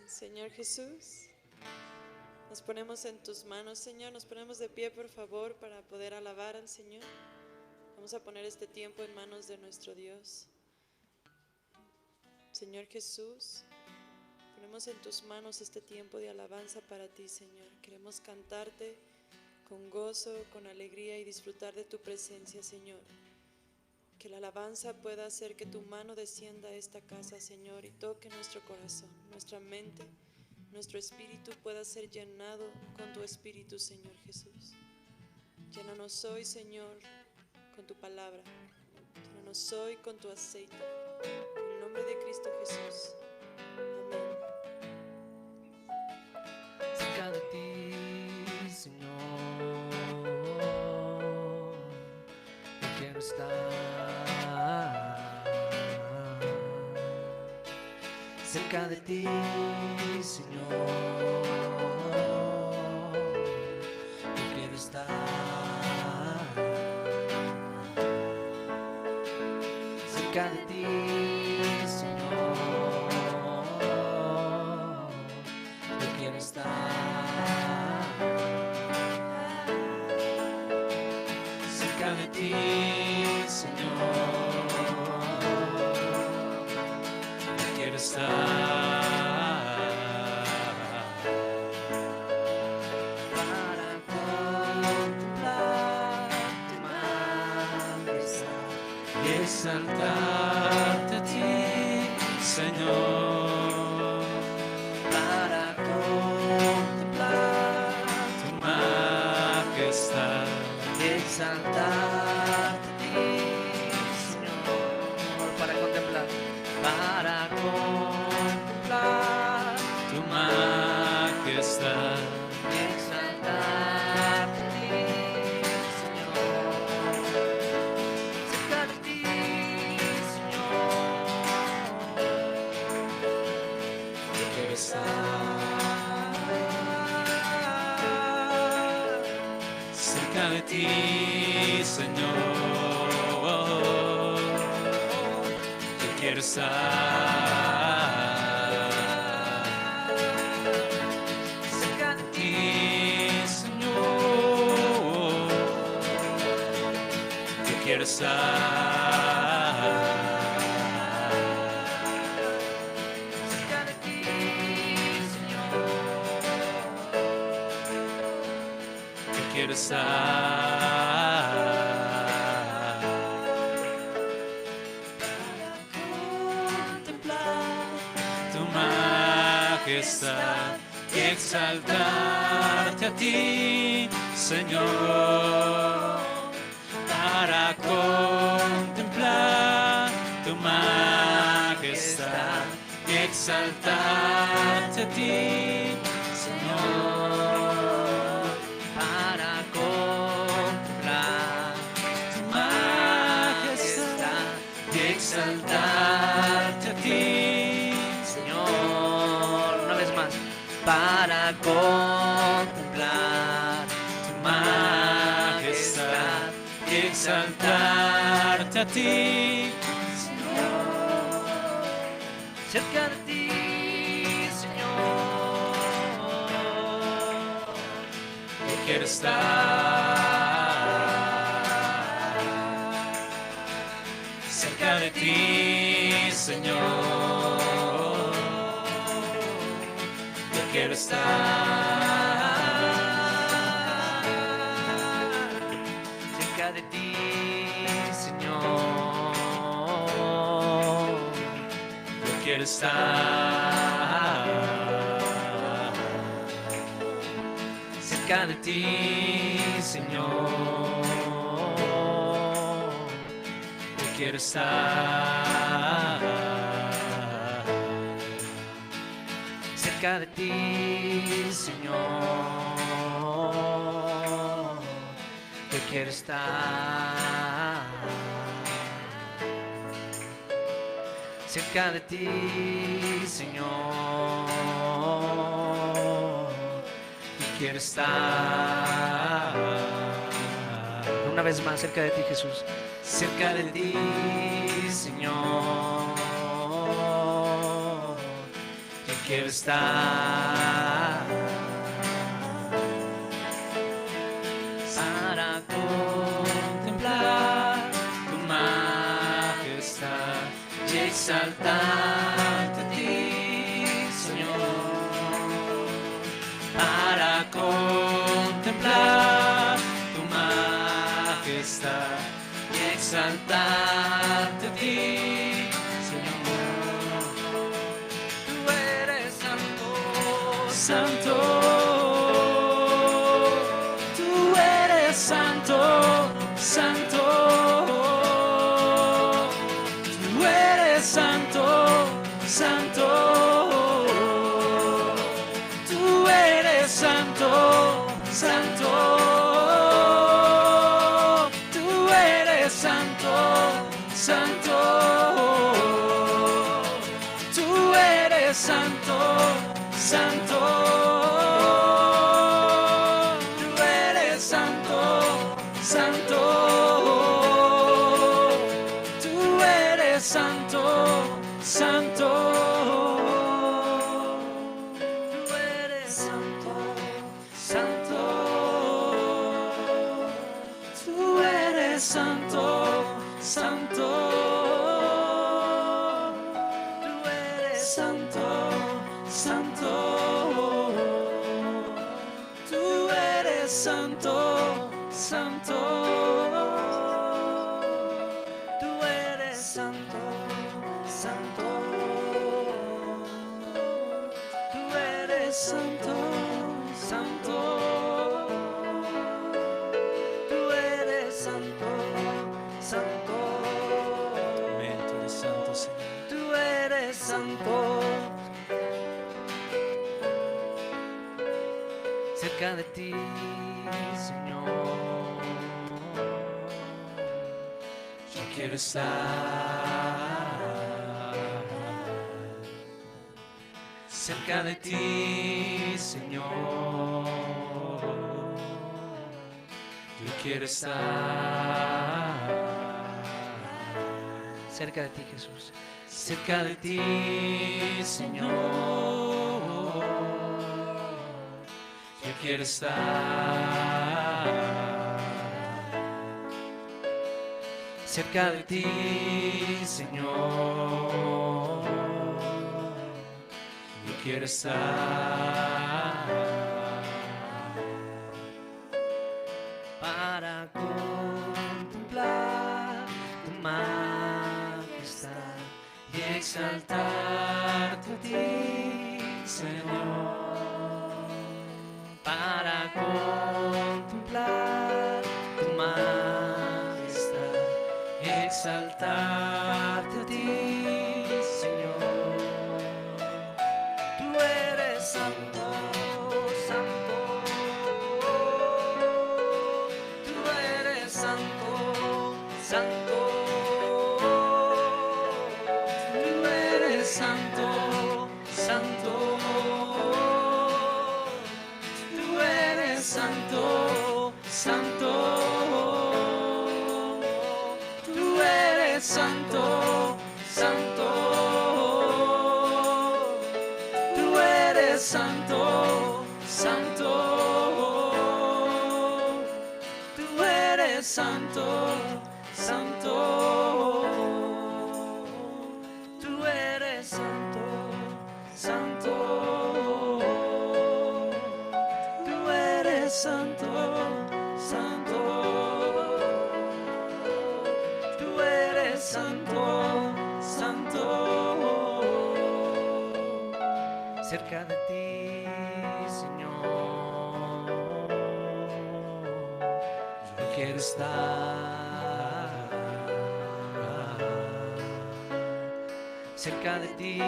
Señor Jesús, nos ponemos en tus manos, Señor. Nos ponemos de pie, por favor, para poder alabar al Señor. Vamos a poner este tiempo en manos de nuestro Dios. Señor Jesús, ponemos en tus manos este tiempo de alabanza para ti, Señor. Queremos cantarte con gozo, con alegría y disfrutar de tu presencia, Señor. Que la alabanza pueda hacer que tu mano descienda a esta casa, Señor, y toque nuestro corazón, nuestra mente, nuestro espíritu pueda ser llenado con tu espíritu, Señor Jesús. Llénanos hoy, Señor, con tu palabra. Llénanos hoy con tu aceite. En el nombre de Cristo Jesús. Amén. Cerca de ti, Señor, yo quiero estar. Cerca de ti, Señor, yo quiero estar. Cerca de ti, Señor, yo quiero estar. Cerca de ti, Señor, yo quiero estar. Para contemplar tu majestad y exaltarte a ti, Señor. Para contemplar tu majestad y exaltarte a ti, Señor. Para contemplar tu majestad y exaltarte a ti, Señor. Cerca de ti, Señor, yo quiero estar. Cerca de ti, Señor, yo quiero estar. Cerca de ti, Señor, yo quiero estar. Cerca de ti, Señor, yo quiero estar. Para contemplar tu majestad y exaltarte a ti, Señor. Para contemplar tu majestad y exaltarte a ti, Señor. Para contemplar tu majestad y exaltarte a ti, Señor. Una vez más. Para contemplar tu majestad y exaltarte a ti, Señor. Cerca de ti, Señor, yo quiero estar. Cerca de ti, Señor, yo quiero estar. Cerca de ti, Señor, yo quiero estar. Cerca de ti, Señor, yo quiero estar. Cerca de ti, Señor, yo quiero estar. Cerca de ti, Señor, yo quiero estar. Una vez más, cerca de ti, Jesús. Cerca de ti, Señor, quiero estar para contemplar tu majestad y exaltarte a ti, Señor, para contemplar tu majestad y exaltarte a ti, Señor. Tú eres santo, santo. Tú eres santo, santo. Tú eres santo, santo. Tú eres santo, santo. Tú eres santo, santo. Tú eres santo, santo. Tú eres santo, santo. Tú eres santo, santo. Tú eres santo, santo. Tú eres santo, santo. Tú eres santo, santo. Tú eres santo, santo. Tú eres santo, santo. Tú eres santo, santo. Tú eres santo, santo. Amén, tú eres santo, Señor. Tú eres santo. Cerca de ti, Señor, yo quiero estar. Cerca de ti, Señor, yo quiero estar. Cerca de ti, Jesús. Cerca de ti, Señor, yo quiero estar. Cerca de ti, Señor, yo quiero estar. Para contemplar tu majestad y exaltarte a ti, Señor. Para contemplar tu majestad y exaltarte a ti, Señor. Tú eres santo, santo. Tú eres santo, santo. Tú eres santo, santo. Tú eres santo, santo. Tú eres santo, santo. Tú eres santo, santo. Tú eres santo, santo. Tú eres santo, santo. Tú eres santo, santo. Tú eres santo, santo. Cerca de ti, Señor, yo quiero estar. Cerca de ti,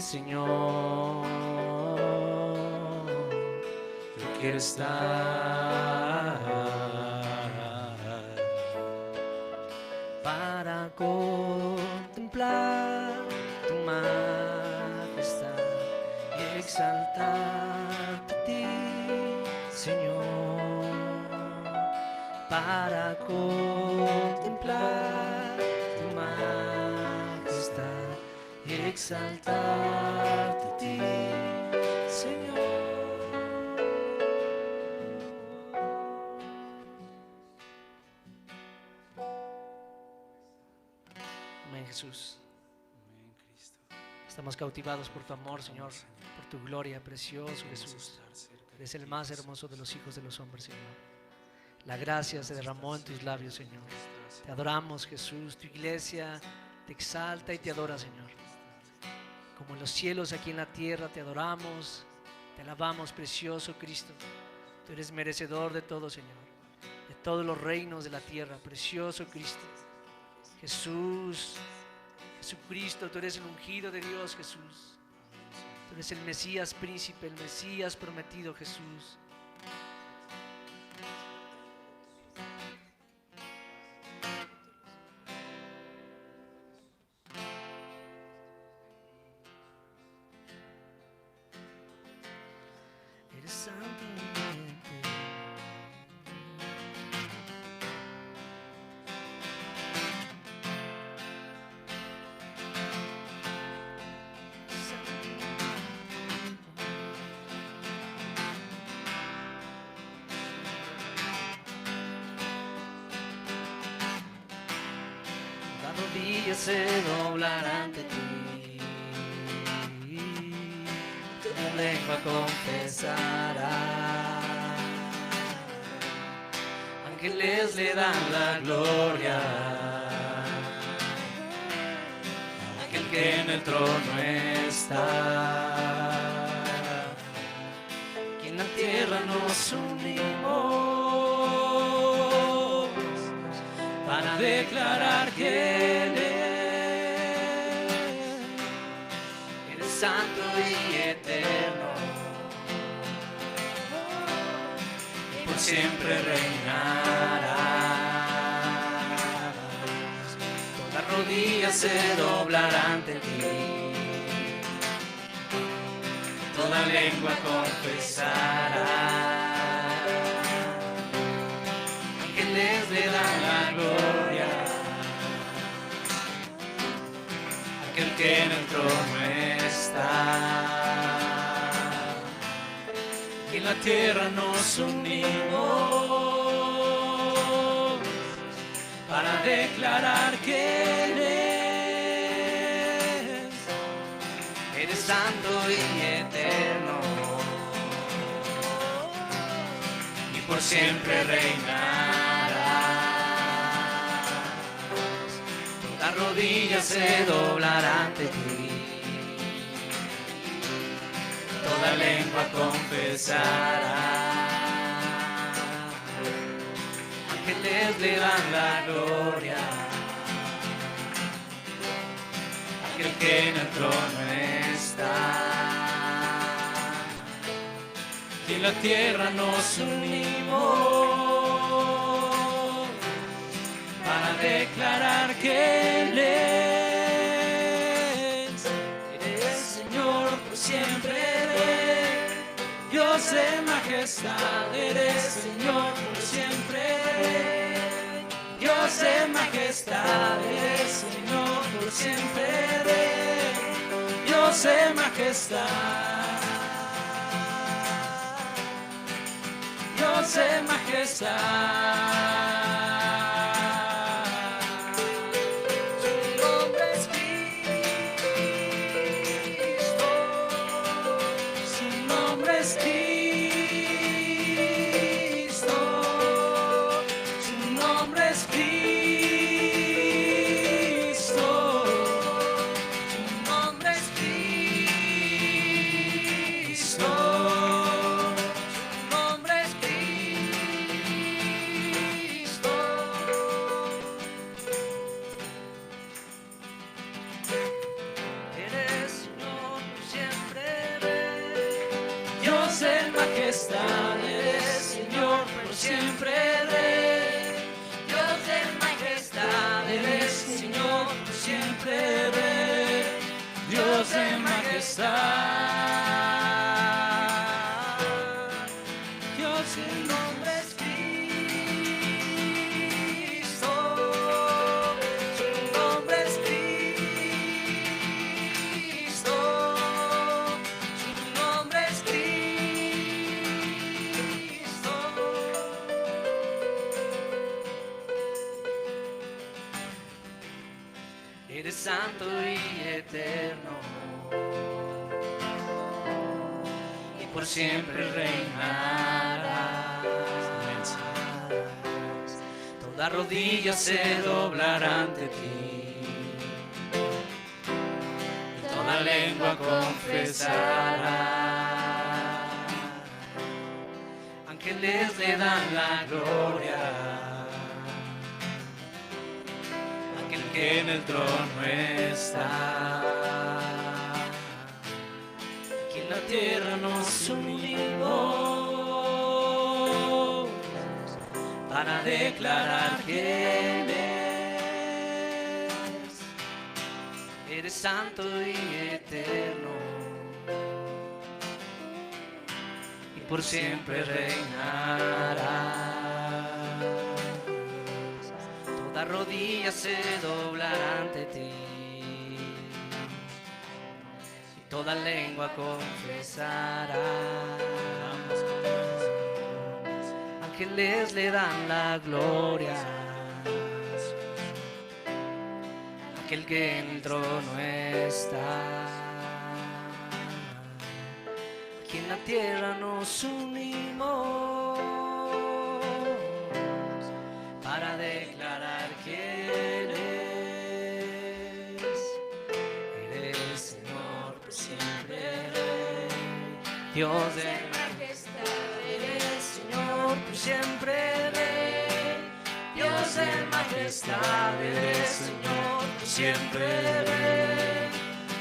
Señor, yo quiero estar. Para contemplar tu majestad y exaltarte a ti, Señor. Para contemplar tu majestad y exaltarte a ti, Jesús. Estamos cautivados por tu amor, Señor, por tu gloria, precioso Jesús. Eres el más hermoso de los hijos de los hombres, Señor. La gracia se derramó en tus labios, Señor. Te adoramos, Jesús. Tu iglesia te exalta y te adora, Señor. Como en los cielos, aquí en la tierra, te adoramos, te alabamos, precioso Cristo. Tú eres merecedor de todo, Señor, de todos los reinos de la tierra, precioso Cristo. Jesús, Jesucristo, tú eres el ungido de Dios, Jesús. Tú eres el Mesías príncipe, el Mesías prometido, Jesús. Eres santo y eterno. Las rodillas se doblarán ante ti, tu lengua confesará. Ángeles le dan la gloria, aquel que en el trono está. Que en la tierra nos unimos para declarar que Él es santo y eterno, y por siempre reinará. Toda rodilla se doblará ante ti, toda lengua confesará. Ángeles le dan la gloria, aquel que en el trono está. Y en la tierra nos unimos para declarar que Él eres santo y eterno, y por siempre reinarás. Toda rodilla se doblará ante ti, toda lengua confesará. Ángeles le dan la gloria, aquel que en el trono está. Y en la tierra nos unimos para declarar que Él eres Señor por siempre, Dios de majestad, eres Señor por siempre, Dios de majestad, eres Señor por siempre, Dios de majestad, Dios de majestad. Su nombre es Cristo, su nombre es Cristo, su nombre es Cristo, su nombre es Cristo, su nombre es Cristo. Eres Señor por siempre, Dios en majestad, eres Señor por siempre, Dios en majestad, eres Señor por siempre, Dios en majestad, Dios en nombre es Cristo, su nombre es Cristo, su nombre es Cristo. Eres santo y eterno, y por siempre reinarás. Toda rodilla se doblará ante ti, y toda lengua confesará. Ángeles le dan la gloria, aquel que en el trono está. Aquí en la tierra nos unimos para declarar quién eres. Eres santo y eterno, y por siempre reinarás. Toda rodilla se doblará ante ti, y toda lengua confesará. Ángeles le dan la gloria, aquel que en el trono está. Aquí en la tierra nos unimos para declarar quién eres. Eres Señor por siempre, Dios de majestad. Eres Señor por siempre, Rey, Dios de majestad. Eres Señor por siempre, Rey,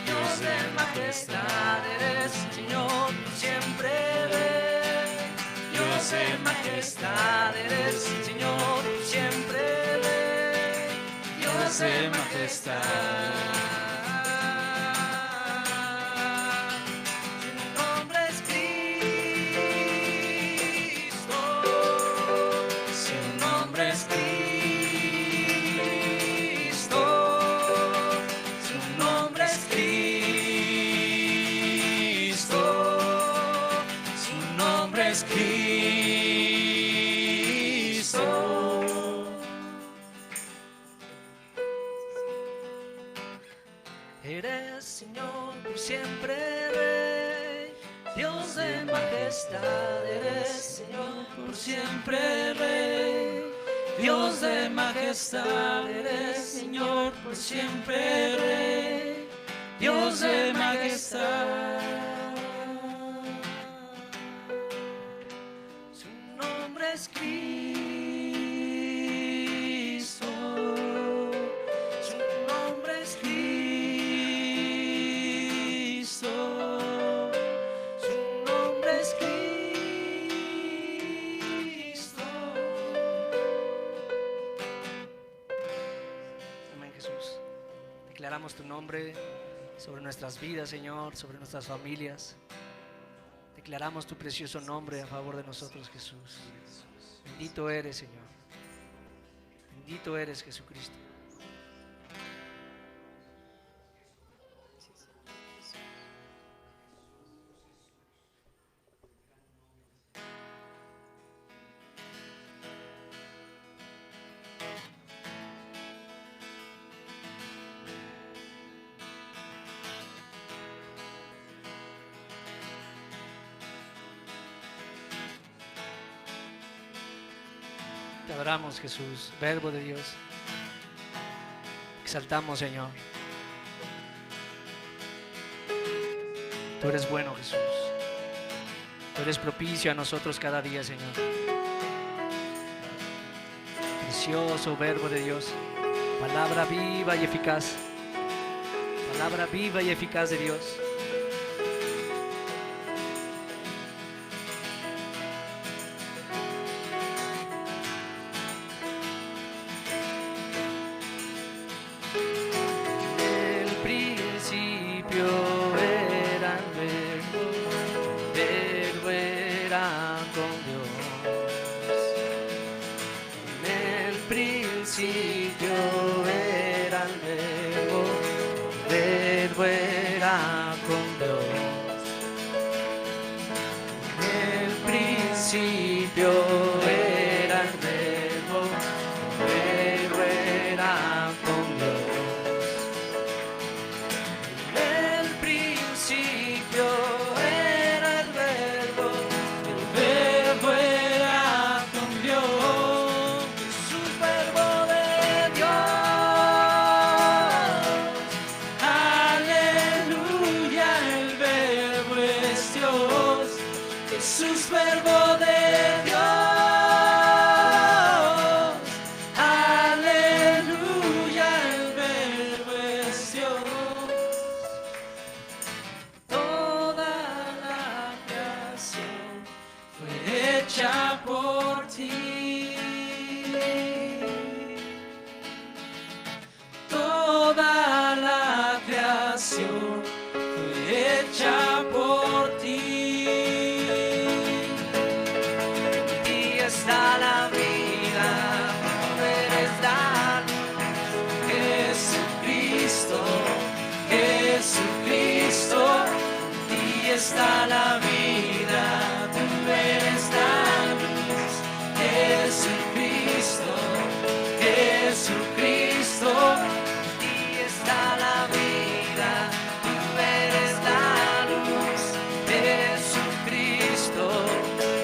Dios de majestad. Eres Señor por siempre, Rey, Dios de majestad. Eres Señor por siempre, Rey, Dios de majestad. Eres Señor por siempre, Rey, Dios de majestad. Eres Señor por siempre, Rey, Dios de majestad. Eres Señor por siempre, Rey, Dios de majestad. Su nombre es Cristo, su nombre es Cristo. Declaramos tu nombre sobre nuestras vidas, Señor, sobre nuestras familias. Declaramos tu precioso nombre a favor de nosotros, Jesús. Bendito eres, Señor. Bendito eres, Jesucristo. Te adoramos, Jesús, Verbo de Dios. Exaltamos, Señor. Tú eres bueno, Jesús. Tú eres propicio a nosotros cada día, Señor. Precioso Verbo de Dios. Palabra viva y eficaz. Palabra viva y eficaz de Dios. Jesús, verbo de Dios. Aleluya, el verbo es Dios. Toda la creación fue hecha por ti. Toda la creación fue hecha por ti. En ti está la vida, tú eres la luz. Jesucristo, Jesucristo, en ti está la vida, tú eres la luz. Jesucristo, Jesucristo, en ti está la vida, tú eres la luz. Jesucristo,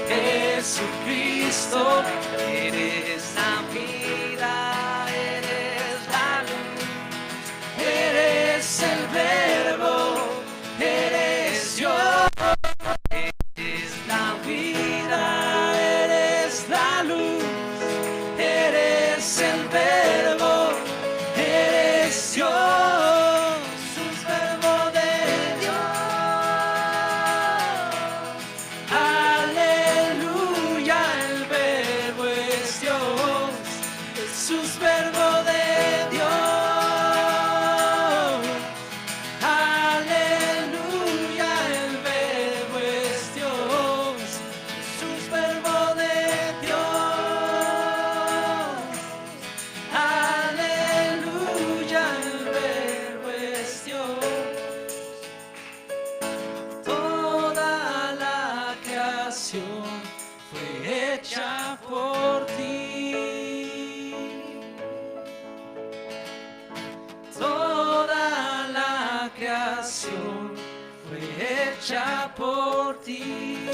Jesucristo, eres la vida, eres la luz, eres el verbo, eres Dios, eres la vida, eres la luz, eres el verbo, eres Dios, sus verbo de Dios. Aleluya, el verbo es Dios, Jesús, verbo de Dios. Aleluya, el verbo es Dios, Jesús, verbo de Dios. Aleluya, el verbo es Dios. Toda la creación fue hecha por ti. Toda la creación fue hecha por ti.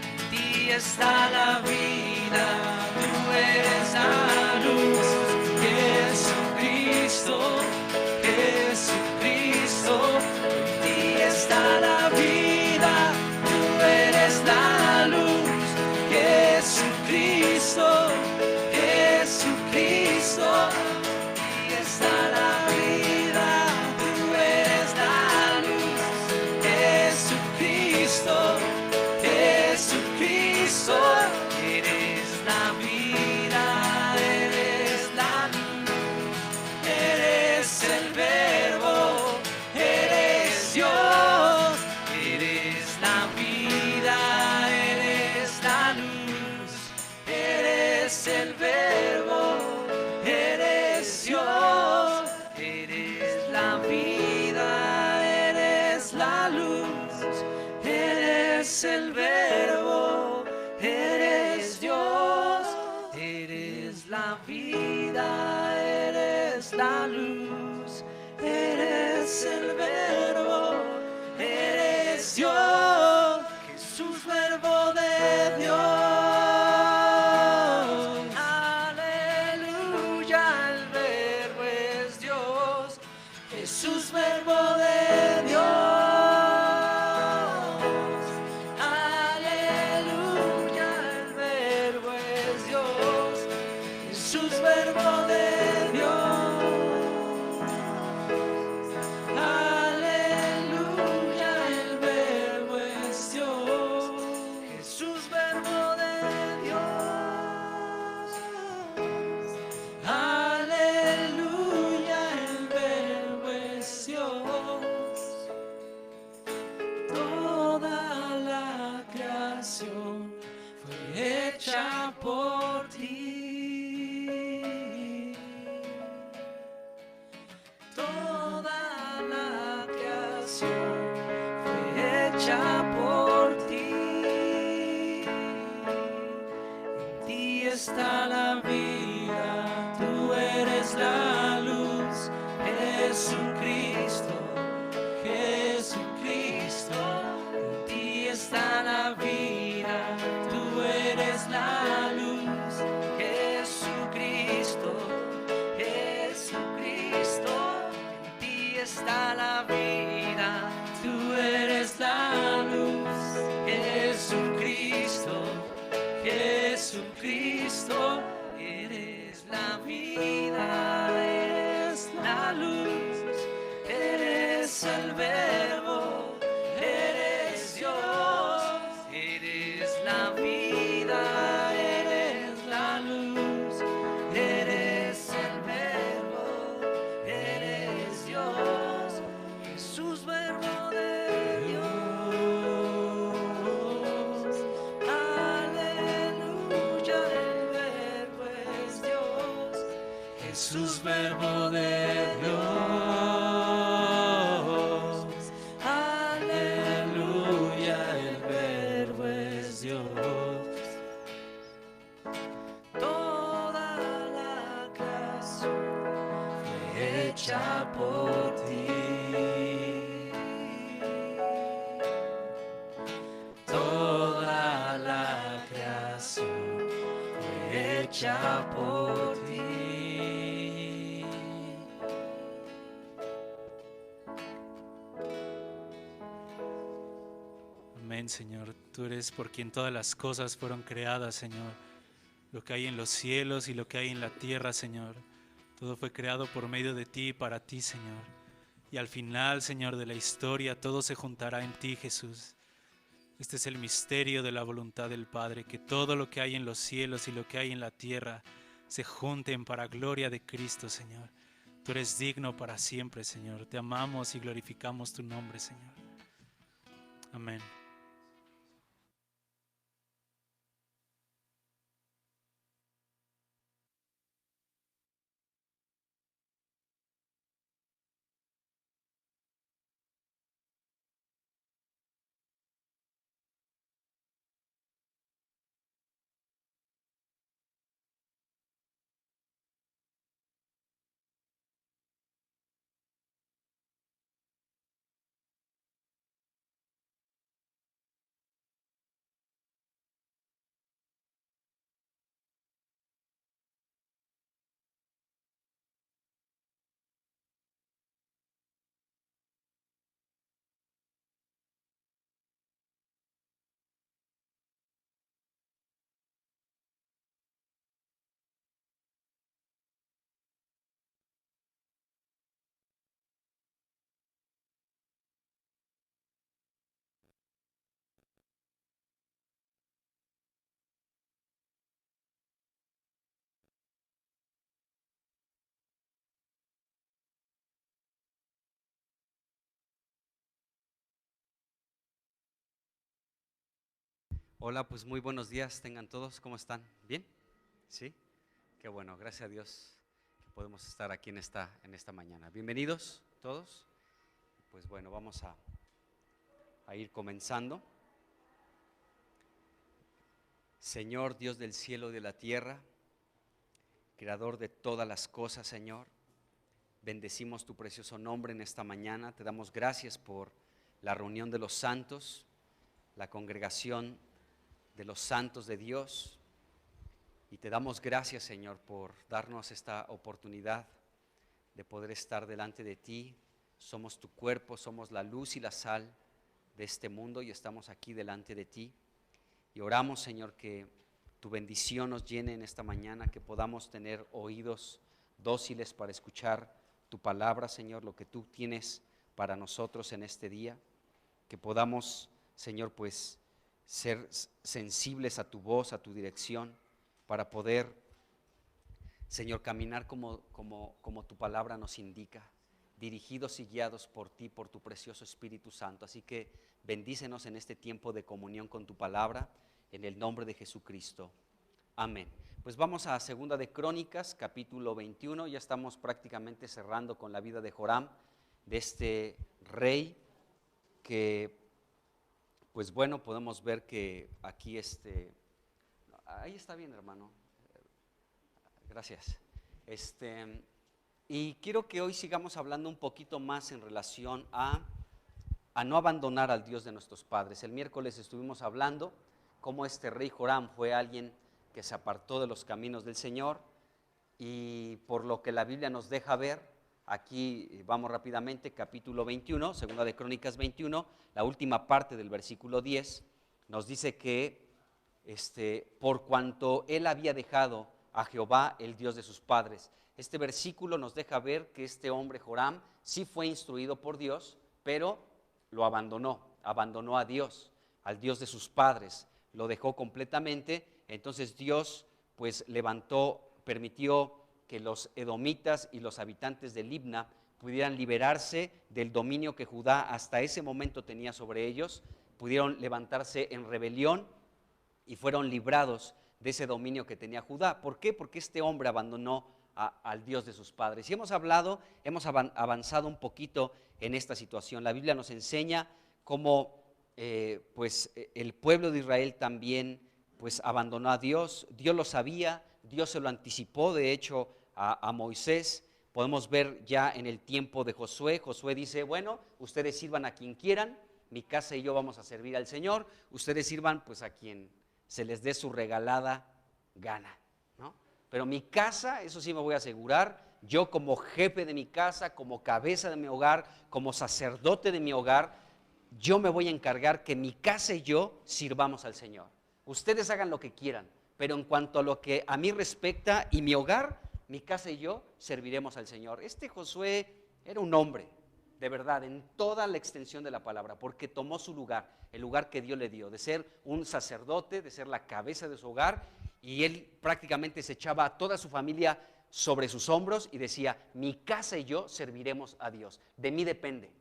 En ti está la vida, tú eres la luz. Jesucristo, Jesucristo, en ti está la vida, tú eres la luz. Jesucristo, Jesucristo, en ti está la vida, tú eres la luz. Jesucristo, Jesucristo, eres la vida, eres la luz, eres el verbo, eres Dios, eres la vida, eres la luz, eres el verbo, eres Dios, eres la vida, eres la luz, eres el verbo, eres Dios, eres la vida, eres la luz, eres el verbo, eres Dios, Jesús, verbo de Dios. Aleluya, el verbo es Dios, Jesús, verbo de Dios. Aleluya, el verbo es Dios, Jesús, verbo de Dios. Aleluya, el verbo es Dios, Jesús, verbo de Dios. Aleluya, el verbo es Dios. Toda la creación fue hecha por ti. Toda la creación fue hecha por ti. En ti está la vida, tú eres la luz. Jesucristo, Jesucristo, en ti está la vida, tú eres la luz. Jesucristo, Jesucristo, en ti está la vida, tú eres la luz. Jesucristo, eres la vida, eres la luz, eres el verbo, eres Dios, eres la vida, eres la luz, eres el verbo, eres Dios, Jesús, verbo de Dios. Jesús, verbo de Dios, aleluya, el verbo es Dios. Toda la creación fue hecha por ti. Toda la creación fue hecha por ti. Amén, Señor. Tú eres por quien todas las cosas fueron creadas, Señor. Lo que hay en los cielos y lo que hay en la tierra, Señor. Todo fue creado por medio de ti y para ti, Señor. Y al final, Señor, de la historia, todo se juntará en ti, Jesús. Este es el misterio de la voluntad del Padre, que todo lo que hay en los cielos y lo que hay en la tierra se junten para gloria de Cristo, Señor. Tú eres digno para siempre, Señor. Te amamos y glorificamos tu nombre, Señor. Amén. Hola, pues muy buenos días tengan todos, ¿cómo están? ¿Bien? ¿Sí? Qué bueno, gracias a Dios que podemos estar aquí en esta mañana. Bienvenidos todos. Pues bueno, vamos a ir comenzando. Señor, Dios del cielo y de la tierra, Creador de todas las cosas, Señor, bendecimos tu precioso nombre en esta mañana. Te damos gracias por la reunión de los santos, la congregación de los santos de Dios, y te damos gracias, Señor, por darnos esta oportunidad de poder estar delante de ti. Somos tu cuerpo, somos la luz y la sal de este mundo y estamos aquí delante de ti, y oramos, Señor, que tu bendición nos llene en esta mañana, que podamos tener oídos dóciles para escuchar tu palabra, Señor, lo que tú tienes para nosotros en este día, que podamos, Señor, pues ser sensibles a tu voz, a tu dirección, para poder, Señor, caminar como tu palabra nos indica, dirigidos y guiados por ti, por tu precioso Espíritu Santo. Así que bendícenos en este tiempo de comunión con tu palabra, en el nombre de Jesucristo. Amén. Pues vamos a Segunda de Crónicas, capítulo 21. Ya estamos prácticamente cerrando con la vida de Joram, de este rey que, pues bueno, podemos ver que aquí ahí está bien, hermano. Gracias. Y quiero que hoy sigamos hablando un poquito más en relación a no abandonar al Dios de nuestros padres. El miércoles estuvimos hablando cómo este rey Joram fue alguien que se apartó de los caminos del Señor, y por lo que la Biblia nos deja ver, aquí vamos rápidamente, capítulo 21, Segunda de Crónicas 21, la última parte del versículo 10, nos dice que por cuanto él había dejado a Jehová, el Dios de sus padres. Este versículo nos deja ver que este hombre Joram sí fue instruido por Dios, pero lo abandonó a Dios, al Dios de sus padres, lo dejó completamente. Entonces Dios pues permitió que los edomitas y los habitantes de Libna pudieran liberarse del dominio que Judá hasta ese momento tenía sobre ellos, pudieron levantarse en rebelión y fueron librados de ese dominio que tenía Judá. ¿Por qué? Porque este hombre abandonó al Dios de sus padres. Y hemos avanzado un poquito en esta situación. La Biblia nos enseña cómo pues el pueblo de Israel también pues abandonó a Dios. Dios lo sabía, Dios se lo anticipó de hecho a Moisés. Podemos ver ya en el tiempo de Josué. Josué dice, bueno, ustedes sirvan a quien quieran, mi casa y yo vamos a servir al Señor, ustedes sirvan pues a quien se les dé su regalada gana, ¿no? Pero mi casa, eso sí me voy a asegurar, yo como jefe de mi casa, como cabeza de mi hogar, como sacerdote de mi hogar, yo me voy a encargar que mi casa y yo sirvamos al Señor. Ustedes hagan lo que quieran, pero en cuanto a lo que a mí respecta y mi hogar, mi casa y yo serviremos al Señor. Este Josué era un hombre, de verdad, en toda la extensión de la palabra, porque tomó su lugar, el lugar que Dios le dio, de ser un sacerdote, de ser la cabeza de su hogar, y él prácticamente se echaba a toda su familia sobre sus hombros y decía, mi casa y yo serviremos a Dios, de mí depende,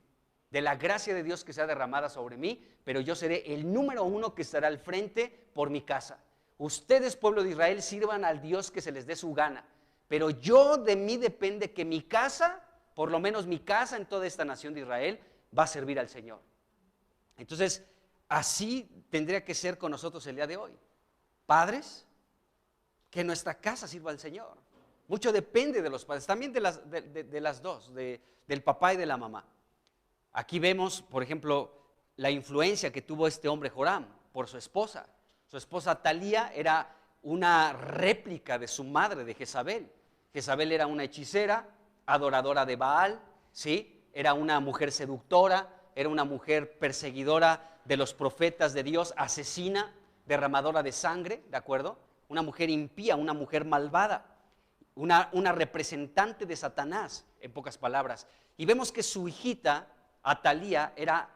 de la gracia de Dios que sea derramada sobre mí, pero yo seré el número uno que estará al frente por mi casa. Ustedes, pueblo de Israel, sirvan al Dios que se les dé su gana, pero de mí depende que mi casa, por lo menos mi casa en toda esta nación de Israel, va a servir al Señor. Entonces, así tendría que ser con nosotros el día de hoy. Padres, que nuestra casa sirva al Señor. Mucho depende de los padres, también de las dos, del papá y de la mamá. Aquí vemos, por ejemplo, la influencia que tuvo este hombre Joram por su esposa. Su esposa Atalía era una réplica de su madre, de Jezabel. Jezabel era una hechicera, adoradora de Baal, ¿sí? Era una mujer seductora, era una mujer perseguidora de los profetas de Dios, asesina, derramadora de sangre, ¿de acuerdo? Una mujer impía, una mujer malvada, una representante de Satanás, en pocas palabras. Y vemos que su hijita, Atalía, era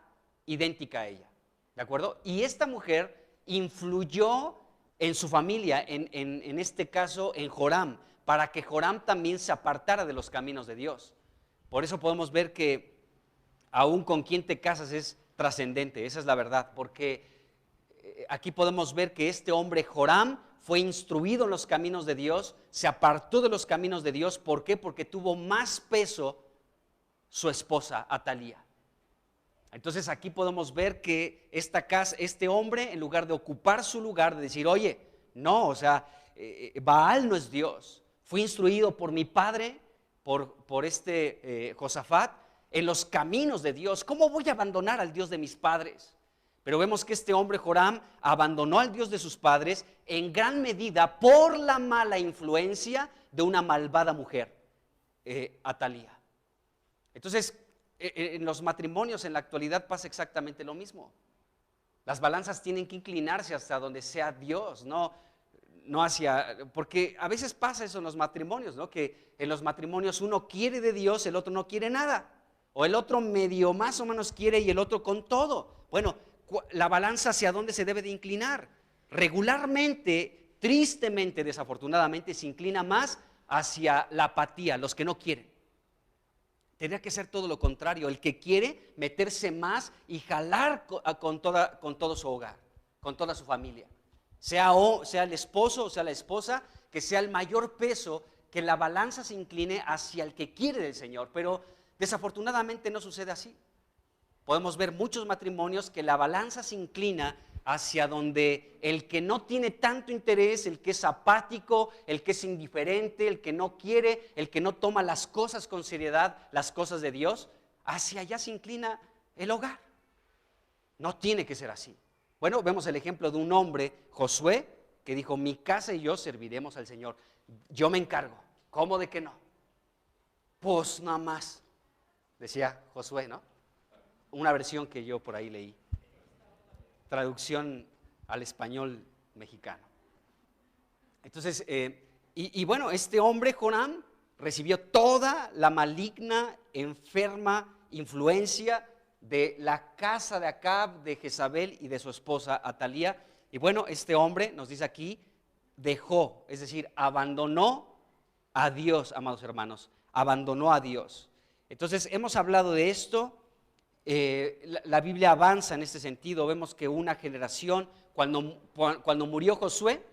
idéntica a ella, ¿de acuerdo? Y esta mujer influyó en su familia, en este caso en Joram, para que Joram también se apartara de los caminos de Dios. Por eso podemos ver que aún con quien te casas es trascendente, esa es la verdad, porque aquí podemos ver que este hombre Joram fue instruido en los caminos de Dios, se apartó de los caminos de Dios. ¿Por qué? Porque tuvo más peso su esposa Atalía. Entonces aquí podemos ver que este hombre, en lugar de ocupar su lugar, de decir, oye, no, o sea, Baal no es Dios, fui instruido por mi padre, por Josafat, en los caminos de Dios. ¿Cómo voy a abandonar al Dios de mis padres? Pero vemos que este hombre Joram abandonó al Dios de sus padres en gran medida por la mala influencia de una malvada mujer, Atalía. Entonces, en los matrimonios en la actualidad pasa exactamente lo mismo. Las balanzas tienen que inclinarse hasta donde sea Dios, no hacia, porque a veces pasa eso en los matrimonios, ¿no? Que en los matrimonios uno quiere de Dios, el otro no quiere nada, o el otro medio más o menos quiere y el otro con todo. Bueno, la balanza hacia dónde se debe de inclinar. Regularmente, tristemente, desafortunadamente, se inclina más hacia la apatía, los que no quieren. Tendría que ser todo lo contrario, el que quiere meterse más y jalar con todo su hogar, con toda su familia. Sea el esposo o sea la esposa, que sea el mayor peso, que la balanza se incline hacia el que quiere del Señor. Pero desafortunadamente no sucede así. Podemos ver muchos matrimonios que la balanza se inclina hacia donde el que no tiene tanto interés, el que es apático, el que es indiferente, el que no quiere, el que no toma las cosas con seriedad, las cosas de Dios, hacia allá se inclina el hogar. No tiene que ser así. Bueno, vemos el ejemplo de un hombre, Josué, que dijo, mi casa y yo serviremos al Señor. Yo me encargo. ¿Cómo de que no? Pues nada más, decía Josué, ¿no? Una versión que yo por ahí leí. Traducción al español mexicano. Entonces, bueno, este hombre, Joram, recibió toda la maligna, enferma influencia de la casa de Acab, de Jezabel y de su esposa Atalía. Y bueno, este hombre, nos dice aquí, dejó, es decir, abandonó a Dios, amados hermanos, abandonó a Dios. Entonces, hemos hablado de esto. La Biblia avanza en este sentido. Vemos que una generación, cuando murió Josué,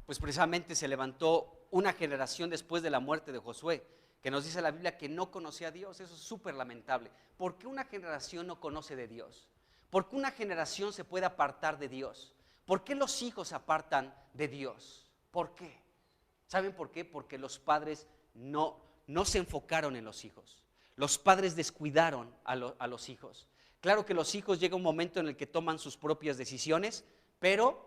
pues precisamente se levantó una generación después de la muerte de Josué, que nos dice la Biblia que no conocía a Dios. Eso es súper lamentable. ¿Por qué una generación no conoce de Dios? ¿Por qué una generación se puede apartar de Dios? ¿Por qué los hijos se apartan de Dios? ¿Por qué? ¿Saben por qué? Porque los padres no se enfocaron en los hijos. Los padres descuidaron a los hijos. Claro que los hijos llega un momento en el que toman sus propias decisiones, pero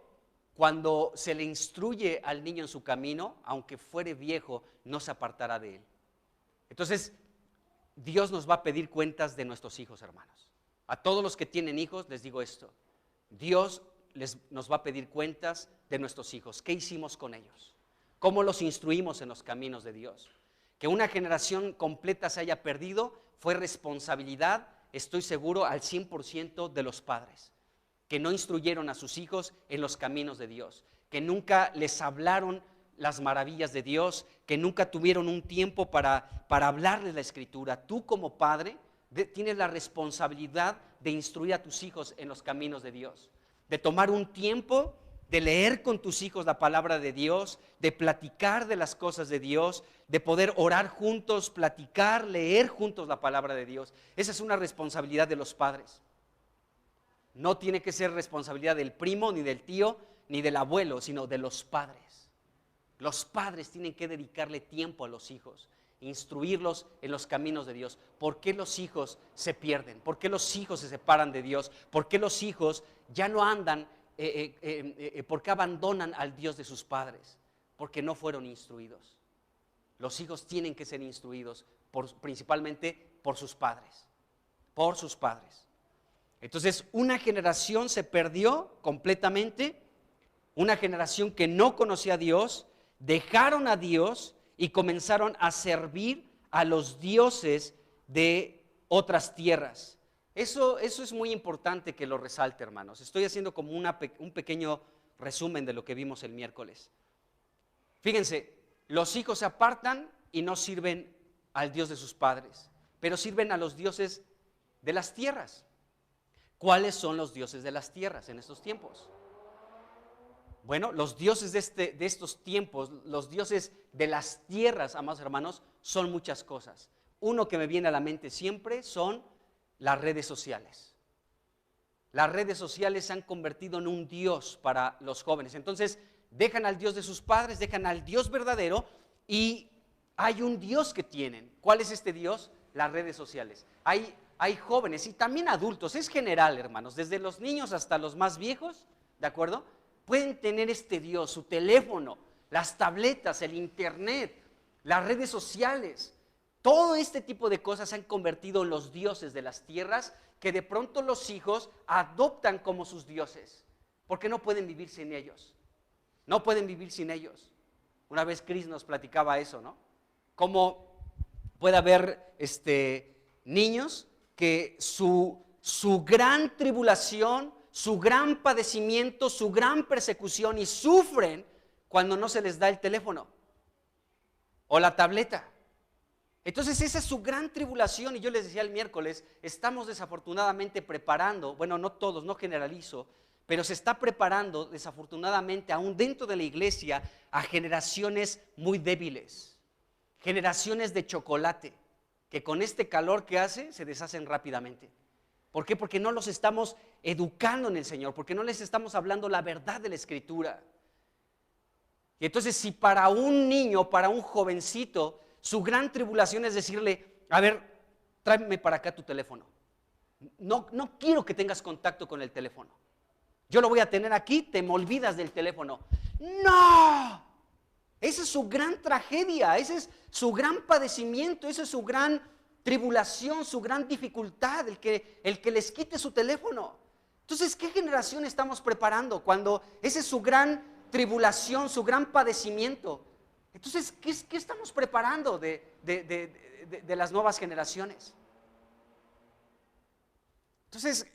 cuando se le instruye al niño en su camino, aunque fuere viejo, no se apartará de él. Entonces, Dios nos va a pedir cuentas de nuestros hijos, hermanos. A todos los que tienen hijos les digo esto: Dios nos va a pedir cuentas de nuestros hijos. ¿Qué hicimos con ellos? ¿Cómo los instruimos en los caminos de Dios? Que una generación completa se haya perdido fue responsabilidad, estoy seguro, al 100% de los padres, que no instruyeron a sus hijos en los caminos de Dios, que nunca les hablaron las maravillas de Dios, que nunca tuvieron un tiempo para hablarles la Escritura. Tú como padre tienes la responsabilidad de instruir a tus hijos en los caminos de Dios, de tomar un tiempo de leer con tus hijos la palabra de Dios, de platicar de las cosas de Dios, de poder orar juntos, platicar, leer juntos la palabra de Dios. Esa es una responsabilidad de los padres. No tiene que ser responsabilidad del primo, ni del tío, ni del abuelo, sino de los padres. Los padres tienen que dedicarle tiempo a los hijos, instruirlos en los caminos de Dios. ¿Por qué los hijos se pierden? ¿Por qué los hijos se separan de Dios? ¿Por qué los hijos ya no andan? ¿Por qué abandonan al Dios de sus padres? Porque no fueron instruidos. Los hijos tienen que ser instruidos principalmente por sus padres. Por sus padres. Entonces, una generación se perdió completamente, una generación que no conocía a Dios, dejaron a Dios y comenzaron a servir a los dioses de otras tierras. Eso es muy importante que lo resalte, hermanos. Estoy haciendo como un pequeño resumen de lo que vimos el miércoles. Fíjense, los hijos se apartan y no sirven al Dios de sus padres, pero sirven a los dioses de las tierras. ¿Cuáles son los dioses de las tierras en estos tiempos? Bueno, los dioses de estos tiempos, los dioses de las tierras, amados hermanos, son muchas cosas. Uno que me viene a la mente siempre son las redes sociales. Las redes sociales se han convertido en un dios para los jóvenes. Entonces, dejan al Dios de sus padres, dejan al Dios verdadero y hay un Dios que tienen. ¿Cuál es este Dios? Las redes sociales. Hay jóvenes y también adultos, es general, hermanos, desde los niños hasta los más viejos, ¿de acuerdo? Pueden tener este Dios, su teléfono, las tabletas, el internet, las redes sociales. Todo este tipo de cosas se han convertido en los dioses de las tierras que de pronto los hijos adoptan como sus dioses, porque no pueden vivir sin ellos. No pueden vivir sin ellos. Una vez Chris nos platicaba eso, ¿no? Cómo puede haber niños que su gran tribulación, su gran padecimiento, su gran persecución y sufren cuando no se les da el teléfono o la tableta. Entonces esa es su gran tribulación y yo les decía el miércoles, estamos desafortunadamente preparando, bueno, no todos, no generalizo, pero se está preparando desafortunadamente aún dentro de la iglesia a generaciones muy débiles, generaciones de chocolate, que con este calor que hace se deshacen rápidamente. ¿Por qué? Porque no los estamos educando en el Señor, porque no les estamos hablando la verdad de la Escritura. Y entonces si para un niño, para un jovencito, su gran tribulación es decirle, a ver, tráeme para acá tu teléfono. No quiero que tengas contacto con el teléfono. Yo lo voy a tener aquí, te me olvidas del teléfono. ¡No! Esa es su gran tragedia, ese es su gran padecimiento, esa es su gran tribulación, su gran dificultad, el que les quite su teléfono. Entonces, ¿qué generación estamos preparando cuando esa es su gran tribulación, su gran padecimiento? Entonces, ¿qué estamos preparando de las nuevas generaciones? Entonces,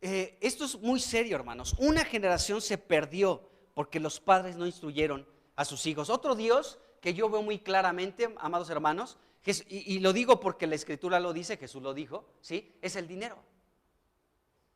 esto es muy serio, hermanos. Una generación se perdió porque los padres no instruyeron a sus hijos. Otro Dios que yo veo muy claramente, amados hermanos, y lo digo porque la Escritura lo dice, Jesús lo dijo, ¿sí? Es el dinero.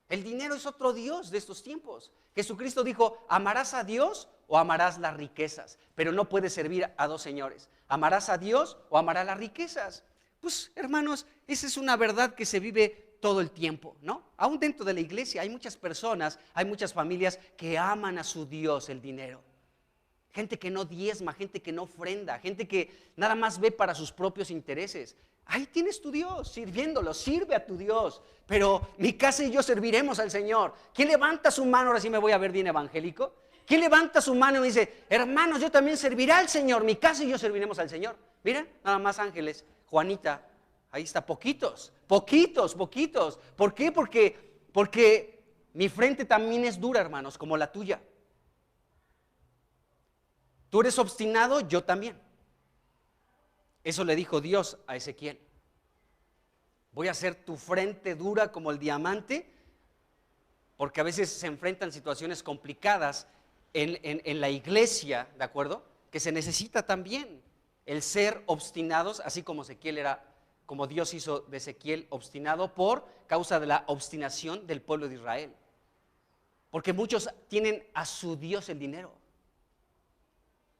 El dinero es otro Dios de estos tiempos. Jesucristo dijo, amarás a Dios o amarás las riquezas, pero no puedes servir a dos señores. Amarás a Dios o amarás las riquezas. Pues, hermanos, esa es una verdad que se vive todo el tiempo, ¿no? Aún dentro de la iglesia hay muchas personas, hay muchas familias que aman a su Dios el dinero. Gente que no diezma, gente que no ofrenda, gente que nada más ve para sus propios intereses. Ahí tienes tu Dios, sirviéndolo, sirve a tu Dios. Pero mi casa y yo serviremos al Señor. ¿Quién levanta su mano? Ahora sí me voy a ver bien evangélico. ¿Quién levanta su mano y me dice, hermanos, yo también serviré al Señor, mi casa y yo serviremos al Señor? Miren, nada más ángeles, Juanita, ahí está, poquitos. ¿Por qué? Porque mi frente también es dura, hermanos, como la tuya. Tú eres obstinado, yo también. Eso le dijo Dios a Ezequiel. Voy a hacer tu frente dura como el diamante, porque a veces se enfrentan situaciones complicadas en la iglesia, ¿de acuerdo? Que se necesita también el ser obstinados, así como Ezequiel era, como Dios hizo de Ezequiel obstinado por causa de la obstinación del pueblo de Israel. Porque muchos tienen a su Dios el dinero.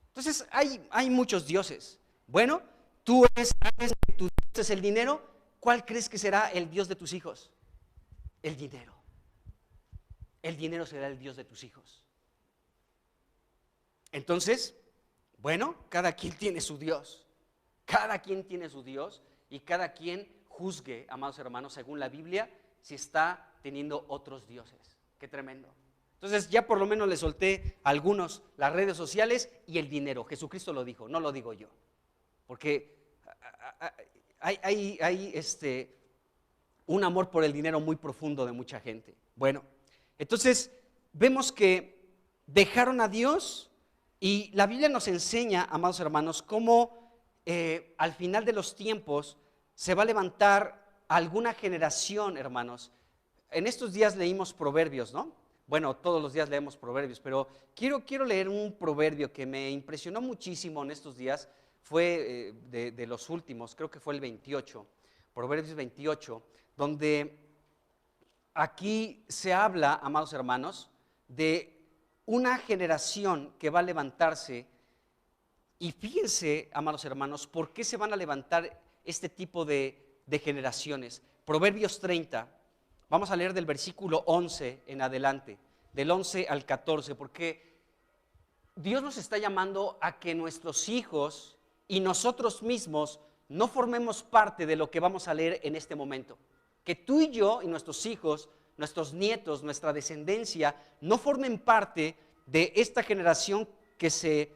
Entonces hay muchos dioses. Bueno, tú sabes que tu Dios es el dinero. ¿Cuál crees que será el Dios de tus hijos? El dinero. El dinero será el Dios de tus hijos. Entonces, bueno, cada quien tiene su Dios. Cada quien tiene su Dios y cada quien juzgue, amados hermanos, según la Biblia, si está teniendo otros dioses. Qué tremendo. Entonces ya por lo menos le solté a algunos las redes sociales y el dinero. Jesucristo lo dijo, no lo digo yo. Porque hay un amor por el dinero muy profundo de mucha gente. Bueno, entonces vemos que dejaron a Dios y la Biblia nos enseña, amados hermanos, cómo al final de los tiempos se va a levantar alguna generación, hermanos. En estos días leímos Proverbios, ¿no? Bueno, todos los días leemos Proverbios, pero quiero leer un proverbio que me impresionó muchísimo en estos días. Fue de los últimos, creo que fue el 28, Proverbios 28, donde aquí se habla, amados hermanos, de una generación que va a levantarse. Y fíjense, amados hermanos, ¿por qué se van a levantar este tipo de generaciones? Proverbios 30. Vamos a leer del versículo 11 en adelante, del 11 al 14, porque Dios nos está llamando a que nuestros hijos y nosotros mismos no formemos parte de lo que vamos a leer en este momento. Que tú y yo y nuestros hijos, nuestros nietos, nuestra descendencia, no formen parte de esta generación que se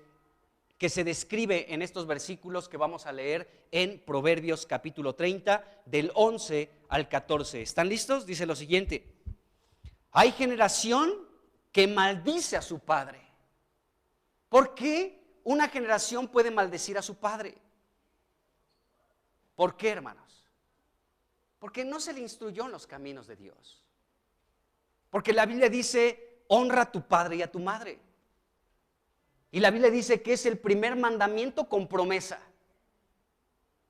describe en estos versículos que vamos a leer en Proverbios capítulo 30, del 11 al 14. ¿Están listos? Dice lo siguiente: hay generación que maldice a su padre. ¿Por qué una generación puede maldecir a su padre? ¿Por qué, hermanos? Porque no se le instruyó en los caminos de Dios. Porque la Biblia dice, honra a tu padre y a tu madre. Y la Biblia dice que es el primer mandamiento con promesa.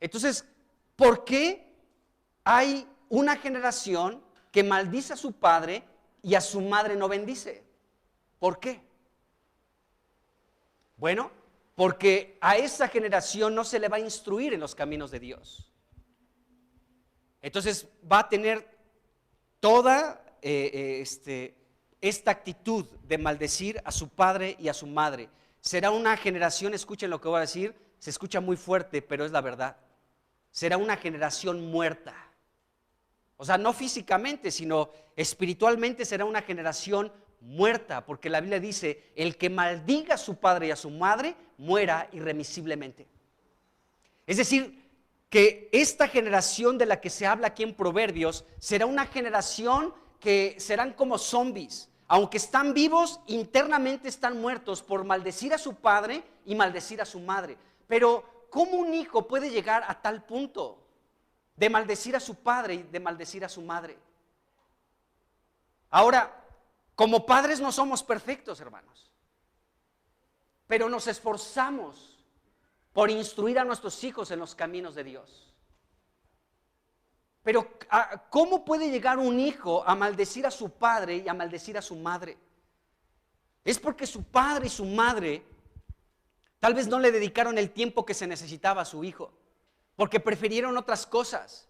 Entonces, ¿por qué hay una generación que maldice a su padre y a su madre no bendice? ¿Por qué? Bueno, porque a esa generación no se le va a instruir en los caminos de Dios. Entonces va a tener toda esta actitud de maldecir a su padre y a su madre. Será una generación, escuchen lo que voy a decir, se escucha muy fuerte, pero es la verdad. Será una generación muerta. O sea, no físicamente, sino espiritualmente será una generación muerta, porque la Biblia dice, el que maldiga a su padre y a su madre, muera irremisiblemente. Es decir, que esta generación de la que se habla aquí en Proverbios será una generación que serán como zombies. Aunque están vivos, internamente están muertos por maldecir a su padre y maldecir a su madre. Pero ¿cómo un hijo puede llegar a tal punto de maldecir a su padre y de maldecir a su madre? Ahora, como padres no somos perfectos, hermanos, pero nos esforzamos por instruir a nuestros hijos en los caminos de Dios. Pero ¿cómo puede llegar un hijo a maldecir a su padre y a maldecir a su madre? Es porque su padre y su madre tal vez no le dedicaron el tiempo que se necesitaba a su hijo, porque prefirieron otras cosas.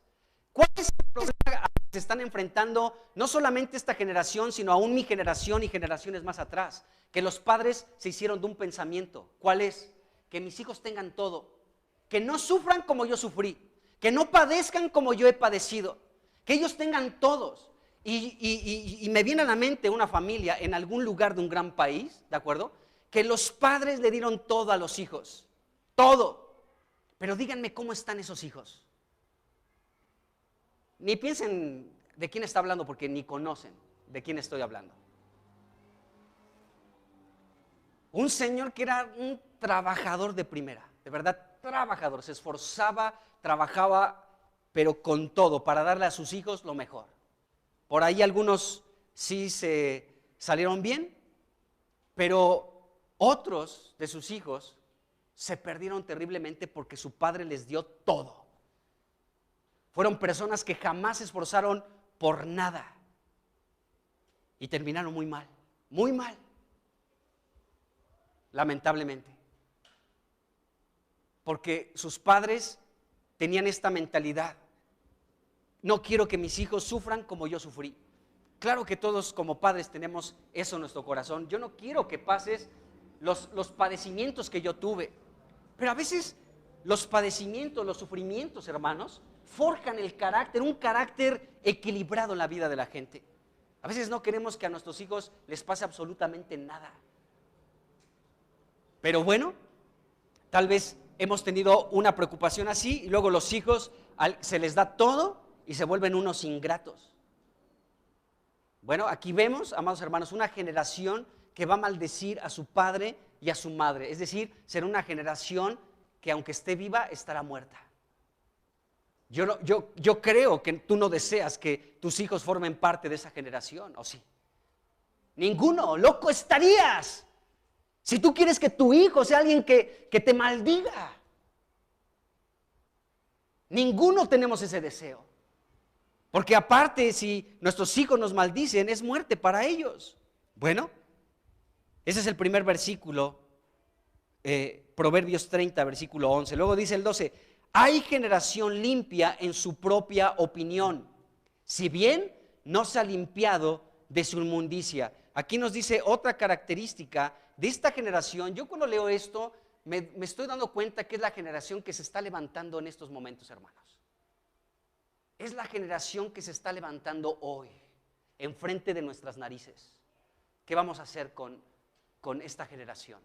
¿Cuál es el problema al que se están enfrentando no solamente esta generación, sino aún mi generación y generaciones más atrás? Que los padres se hicieron de un pensamiento. ¿Cuál es? Que mis hijos tengan todo, que no sufran como yo sufrí, que no padezcan como yo he padecido, que ellos tengan todos. Y me viene a la mente una familia en algún lugar de un gran país, ¿de acuerdo? Que los padres le dieron todo a los hijos, todo. Pero díganme cómo están esos hijos. Ni piensen de quién está hablando porque ni conocen de quién estoy hablando. Un señor que era un trabajador de primera, de verdad trabajador, se esforzaba, trabajaba, pero con todo, para darle a sus hijos lo mejor. Por ahí algunos sí se salieron bien, pero otros de sus hijos se perdieron terriblemente porque su padre les dio todo. Fueron personas que jamás se esforzaron por nada y terminaron muy mal, lamentablemente. Porque sus padres tenían esta mentalidad: no quiero que mis hijos sufran como yo sufrí. Claro que todos como padres tenemos eso en nuestro corazón. Yo no quiero que pases los padecimientos que yo tuve. Pero a veces los padecimientos, los sufrimientos, hermanos, forjan el carácter, un carácter equilibrado en la vida de la gente. A veces no queremos que a nuestros hijos les pase absolutamente nada. Pero bueno, tal vez hemos tenido una preocupación así y luego los hijos se les da todo y se vuelven unos ingratos. Bueno, aquí vemos, amados hermanos, una generación que va a maldecir a su padre y a su madre. Es decir, será una generación que aunque esté viva, estará muerta. Yo creo que tú no deseas que tus hijos formen parte de esa generación, ¿o sí? Ninguno, loco estarías. Si tú quieres que tu hijo sea alguien que te maldiga. Ninguno tenemos ese deseo. Porque aparte, si nuestros hijos nos maldicen, es muerte para ellos. Bueno, ese es el primer versículo, Proverbios 30, versículo 11. Luego dice el 12, hay generación limpia en su propia opinión, si bien no se ha limpiado de su inmundicia. Aquí nos dice otra característica de esta generación. Yo cuando leo esto me estoy dando cuenta que es la generación que se está levantando en estos momentos, hermanos. Es la generación que se está levantando hoy, enfrente de nuestras narices. ¿Qué vamos a hacer con esta generación?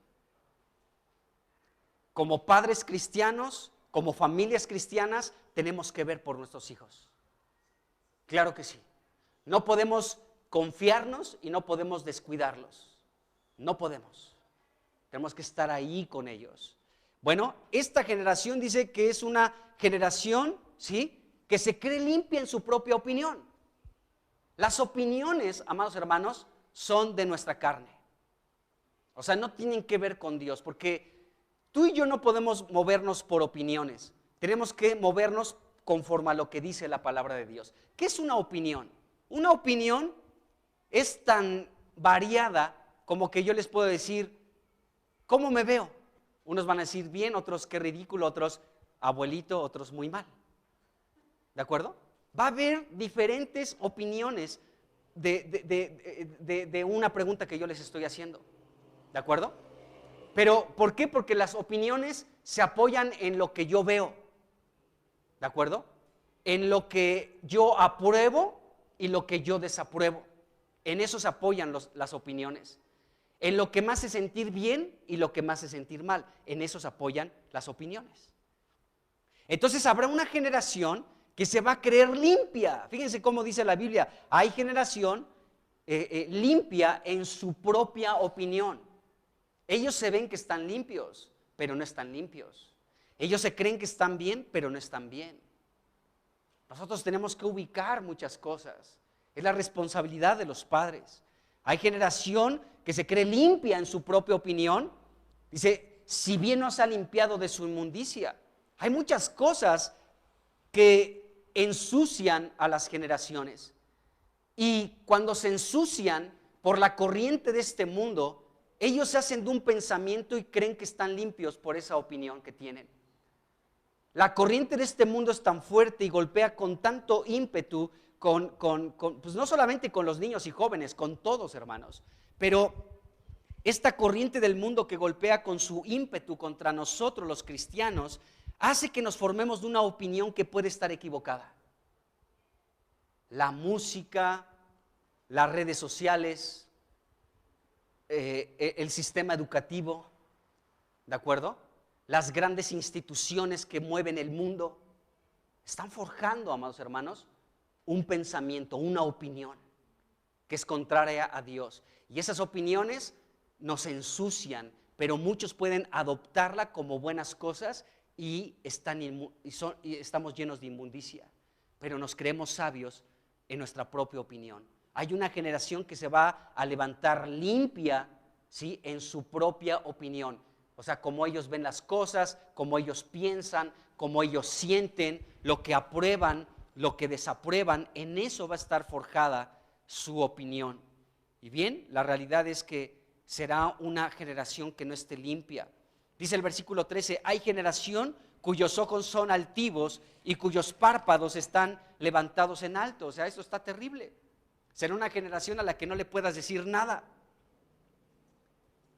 Como padres cristianos, como familias cristianas, tenemos que ver por nuestros hijos. Claro que sí. No podemos confiarnos y no podemos descuidarlos. No podemos. Tenemos que estar ahí con ellos. Bueno, esta generación dice que es una generación, ¿sí?, que se cree limpia en su propia opinión. Las opiniones, amados hermanos, son de nuestra carne. O sea, no tienen que ver con Dios, porque tú y yo no podemos movernos por opiniones. Tenemos que movernos conforme a lo que dice la palabra de Dios. ¿Qué es una opinión? Una opinión es tan variada como que yo les puedo decir, ¿cómo me veo? Unos van a decir bien, otros qué ridículo, otros abuelito, otros muy mal. ¿De acuerdo? Va a haber diferentes opiniones de una pregunta que yo les estoy haciendo. ¿De acuerdo? Pero, ¿por qué? Porque las opiniones se apoyan en lo que yo veo. ¿De acuerdo? En lo que yo apruebo y lo que yo desapruebo. En eso se apoyan las opiniones. En lo que me hace sentir bien y lo que me hace sentir mal. En eso se apoyan las opiniones. Entonces habrá una generación que se va a creer limpia. Fíjense cómo dice la Biblia, hay generación limpia en su propia opinión. Ellos se ven que están limpios, pero no están limpios. Ellos se creen que están bien, pero no están bien. Nosotros tenemos que ubicar muchas cosas. Es la responsabilidad de los padres. Hay generación que se cree limpia en su propia opinión. Dice, si bien no se ha limpiado de su inmundicia. Hay muchas cosas que ensucian a las generaciones. Y cuando se ensucian por la corriente de este mundo, ellos se hacen de un pensamiento y creen que están limpios por esa opinión que tienen. La corriente de este mundo es tan fuerte y golpea con tanto ímpetu, pues no solamente con los niños y jóvenes, con todos, hermanos. Pero esta corriente del mundo que golpea con su ímpetu contra nosotros los cristianos, hace que nos formemos de una opinión que puede estar equivocada. La música, las redes sociales, el sistema educativo, ¿de acuerdo? Las grandes instituciones que mueven el mundo, están forjando, amados hermanos, un pensamiento, una opinión que es contraria a Dios. Y esas opiniones nos ensucian, pero muchos pueden adoptarla como buenas cosas y estamos llenos de inmundicia, pero nos creemos sabios en nuestra propia opinión. Hay una generación que se va a levantar limpia, ¿sí?, en su propia opinión. O sea, como ellos ven las cosas, como ellos piensan, como ellos sienten, lo que aprueban, lo que desaprueban, en eso va a estar forjada su opinión. Y bien, la realidad es que será una generación que no esté limpia. Dice el versículo 13, hay generación cuyos ojos son altivos y cuyos párpados están levantados en alto. O sea, esto está terrible. Será una generación a la que no le puedas decir nada,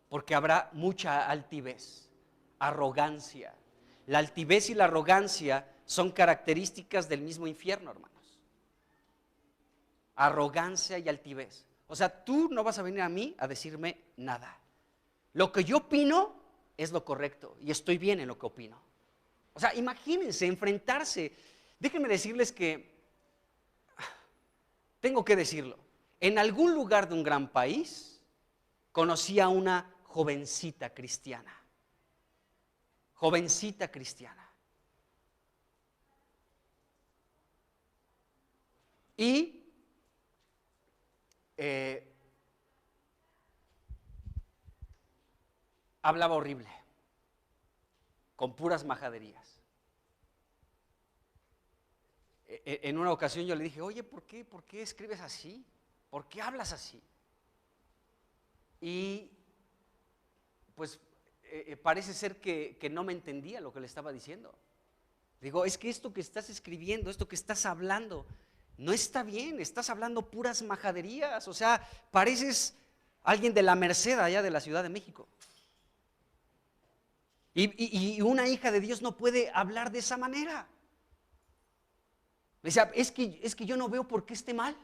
porque habrá mucha altivez, arrogancia. La altivez y la arrogancia son características del mismo infierno, hermanos. Arrogancia y altivez. O sea, tú no vas a venir a mí a decirme nada. Lo que yo opino es lo correcto y estoy bien en lo que opino. O sea, imagínense enfrentarse. Déjenme decirles que, tengo que decirlo, en algún lugar de un gran país conocí a una jovencita cristiana. Jovencita cristiana. Y hablaba horrible, con puras majaderías. En una ocasión yo le dije, oye, ¿por qué escribes así? ¿Por qué hablas así? Y pues parece ser que no me entendía lo que le estaba diciendo. Digo, es que esto que estás escribiendo, esto que estás hablando, no está bien, estás hablando puras majaderías. O sea, pareces alguien de la Merced allá de la Ciudad de México. Y una hija de Dios no puede hablar de esa manera. Decía, es que yo no veo por qué esté mal.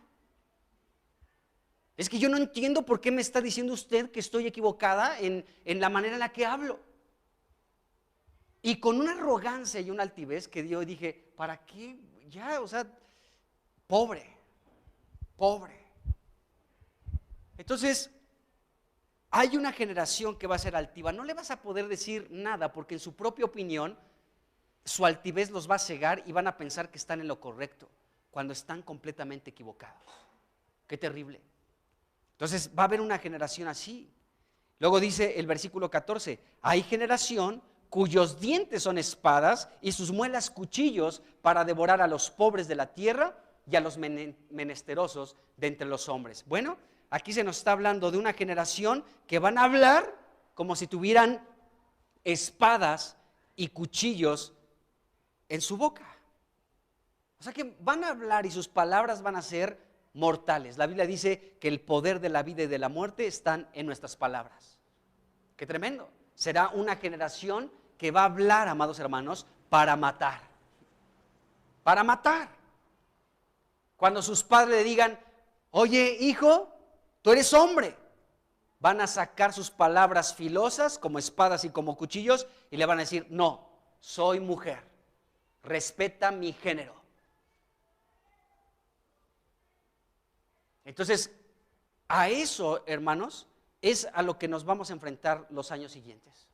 Es que yo no entiendo por qué me está diciendo usted que estoy equivocada en la manera en la que hablo. Y con una arrogancia y una altivez que yo dije, ¿para qué? Ya, o sea, pobre. Entonces, hay una generación que va a ser altiva. No le vas a poder decir nada porque en su propia opinión, su altivez los va a cegar y van a pensar que están en lo correcto cuando están completamente equivocados. Qué terrible. Entonces va a haber una generación así. Luego dice el versículo 14, hay generación cuyos dientes son espadas y sus muelas cuchillos para devorar a los pobres de la tierra y a los menesterosos de entre los hombres. Bueno, aquí se nos está hablando de una generación que van a hablar como si tuvieran espadas y cuchillos en su boca. O sea que van a hablar y sus palabras van a ser mortales. La Biblia dice que el poder de la vida y de la muerte están en nuestras palabras. Qué tremendo. Será una generación que va a hablar, amados hermanos, para matar. Para matar. Cuando sus padres le digan, oye, hijo, tú eres hombre, van a sacar sus palabras filosas como espadas y como cuchillos y le van a decir, no, soy mujer, respeta mi género. Entonces, a eso, hermanos, es a lo que nos vamos a enfrentar los años siguientes.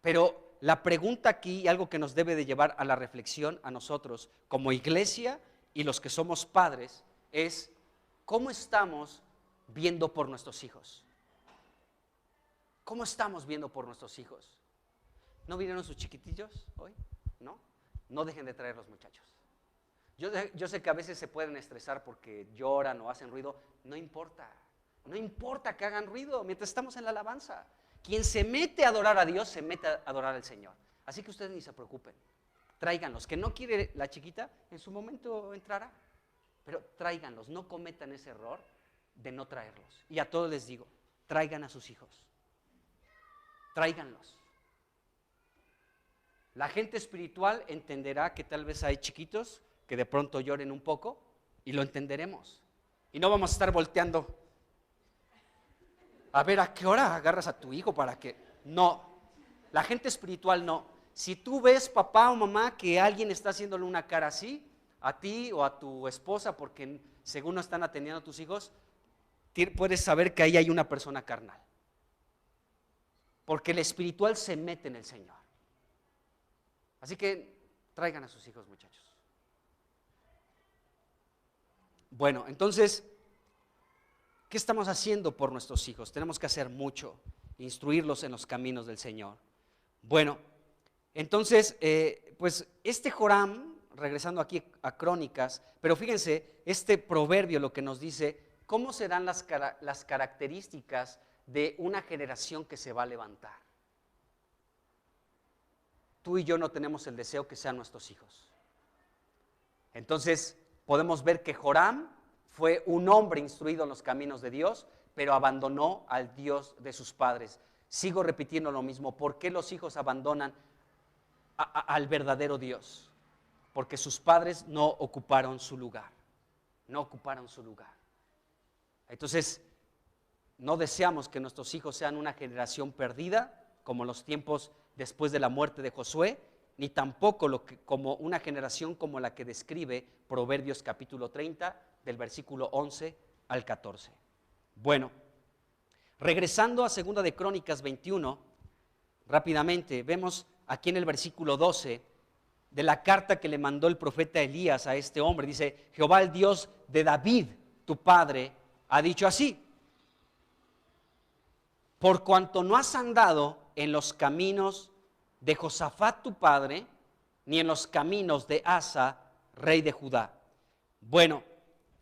Pero la pregunta aquí, y algo que nos debe de llevar a la reflexión a nosotros como iglesia y los que somos padres, es ¿cómo estamos viendo por nuestros hijos? ¿Cómo estamos viendo por nuestros hijos? ¿No vinieron sus chiquitillos hoy? ¿No? No dejen de traer los muchachos. Yo sé que a veces se pueden estresar porque lloran o hacen ruido. No importa que hagan ruido mientras estamos en la alabanza. Quien se mete a adorar a Dios, se mete a adorar al Señor. Así que ustedes ni se preocupen. Tráiganlos. Que no quiere la chiquita, en su momento entrará. Pero tráiganlos, no cometan ese error de no traerlos. Y a todos les digo, traigan a sus hijos. Tráiganlos. La gente espiritual entenderá que tal vez hay chiquitos que de pronto lloren un poco y lo entenderemos. Y no vamos a estar volteando a ver a qué hora agarras a tu hijo para que... No, la gente espiritual no. Si tú ves, papá o mamá, que alguien está haciéndole una cara así, a ti o a tu esposa, porque según no están atendiendo a tus hijos, puedes saber que ahí hay una persona carnal. Porque el espiritual se mete en el Señor. Así que traigan a sus hijos, muchachos. Bueno, entonces, ¿qué estamos haciendo por nuestros hijos? Tenemos que hacer mucho, instruirlos en los caminos del Señor. Bueno, entonces, pues este Joram, regresando aquí a Crónicas, pero fíjense, este proverbio lo que nos dice, ¿cómo serán las características de una generación que se va a levantar? Tú y yo no tenemos el deseo que sean nuestros hijos. Entonces, podemos ver que Joram fue un hombre instruido en los caminos de Dios, pero abandonó al Dios de sus padres. Sigo repitiendo lo mismo. ¿Por qué los hijos abandonan al verdadero Dios? Porque sus padres no ocuparon su lugar. No ocuparon su lugar. Entonces, no deseamos que nuestros hijos sean una generación perdida, como los tiempos después de la muerte de Josué, ni tampoco como una generación como la que describe Proverbios capítulo 30, del versículo 11 al 14. Bueno, regresando a 2 de Crónicas 21, rápidamente, vemos aquí en el versículo 12, de la carta que le mandó el profeta Elías a este hombre, dice, Jehová el Dios de David, tu padre, ha dicho así, por cuanto no has andado en los caminos de Josafat tu padre, ni en los caminos de Asa, rey de Judá. Bueno,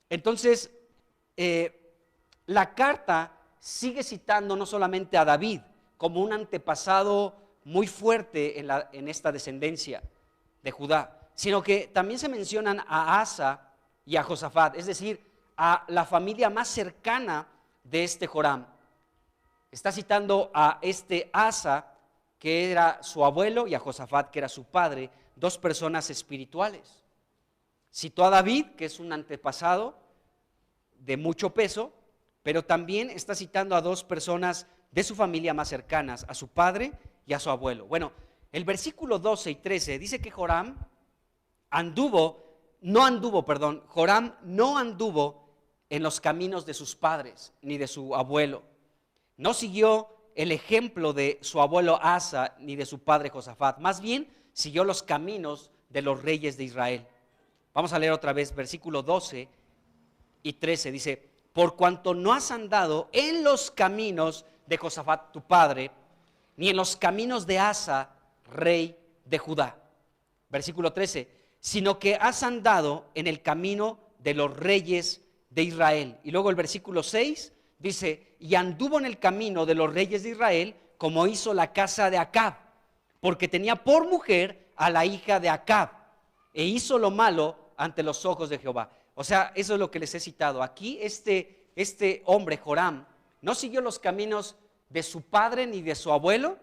entonces, la carta sigue citando no solamente a David, como un antepasado muy fuerte en esta descendencia de Judá, sino que también se mencionan a Asa y a Josafat, es decir, a la familia más cercana de este Joram. Está citando a este Asa, que era su abuelo, y a Josafat, que era su padre, dos personas espirituales. Citó a David, que es un antepasado de mucho peso, pero también está citando a dos personas de su familia más cercanas, a su padre y a su abuelo. Bueno, el versículo 12 y 13 dice que Joram no anduvo en los caminos de sus padres ni de su abuelo. No siguió el ejemplo de su abuelo Asa ni de su padre Josafat, más bien siguió los caminos de los reyes de Israel. Vamos a leer otra vez versículo 12 y 13, dice, por cuanto no has andado en los caminos de Josafat tu padre, ni en los caminos de Asa, rey de Judá. Versículo 13, sino que has andado en el camino de los reyes de Israel. Y luego el versículo 6 dice, y anduvo en el camino de los reyes de Israel, como hizo la casa de Acab, porque tenía por mujer a la hija de Acab, e hizo lo malo ante los ojos de Jehová. O sea, eso es lo que les he citado. Aquí este hombre, Joram, no siguió los caminos de su padre ni de su abuelo,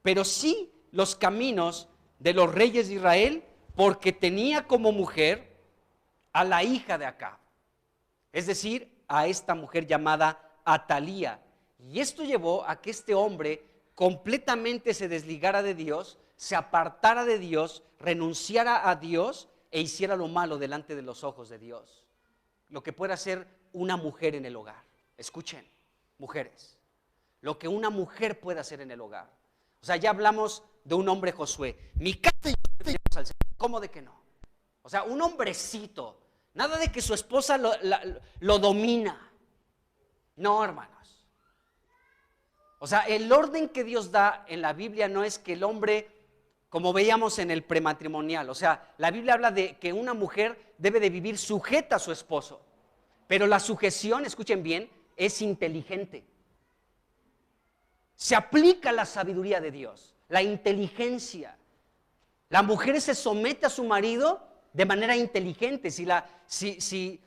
pero sí los caminos de los reyes de Israel, porque tenía como mujer a la hija de Acab, es decir, a esta mujer llamada Atalía. Y esto llevó a que este hombre completamente se desligara de Dios, se apartara de Dios, renunciara a Dios e hiciera lo malo delante de los ojos de Dios. Lo que puede hacer una mujer en el hogar. Escuchen, mujeres, lo que una mujer puede hacer en el hogar. O sea, ya hablamos de un hombre, Josué. Mi casa y yo servimos al Señor. ¿Cómo de que no? O sea, un hombrecito. Nada de que su esposa lo domina. No, hermanos. O sea, el orden que Dios da en la Biblia no es que el hombre, como veíamos en el prematrimonial, o sea, la Biblia habla de que una mujer debe de vivir sujeta a su esposo. Pero la sujeción, escuchen bien, es inteligente. Se aplica la sabiduría de Dios, la inteligencia. La mujer se somete a su marido de manera inteligente. Si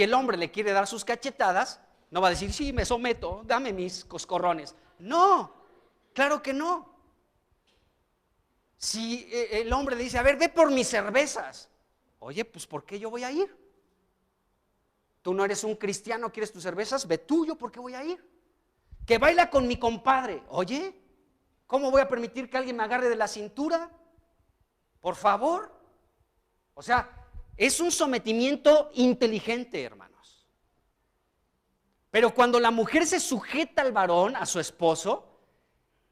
el hombre le quiere dar sus cachetadas, no va a decir, sí, me someto, dame mis coscorrones. No, claro que no. Si el hombre le dice, a ver, ve por mis cervezas. Oye, pues ¿por qué yo voy a ir? Tú no eres un cristiano, ¿quieres tus cervezas? Ve tú, ¿yo por qué voy a ir? Que baila con mi compadre. Oye, ¿cómo voy a permitir que alguien me agarre de la cintura? Por favor. O sea, es un sometimiento inteligente, hermanos. Pero cuando la mujer se sujeta al varón, a su esposo,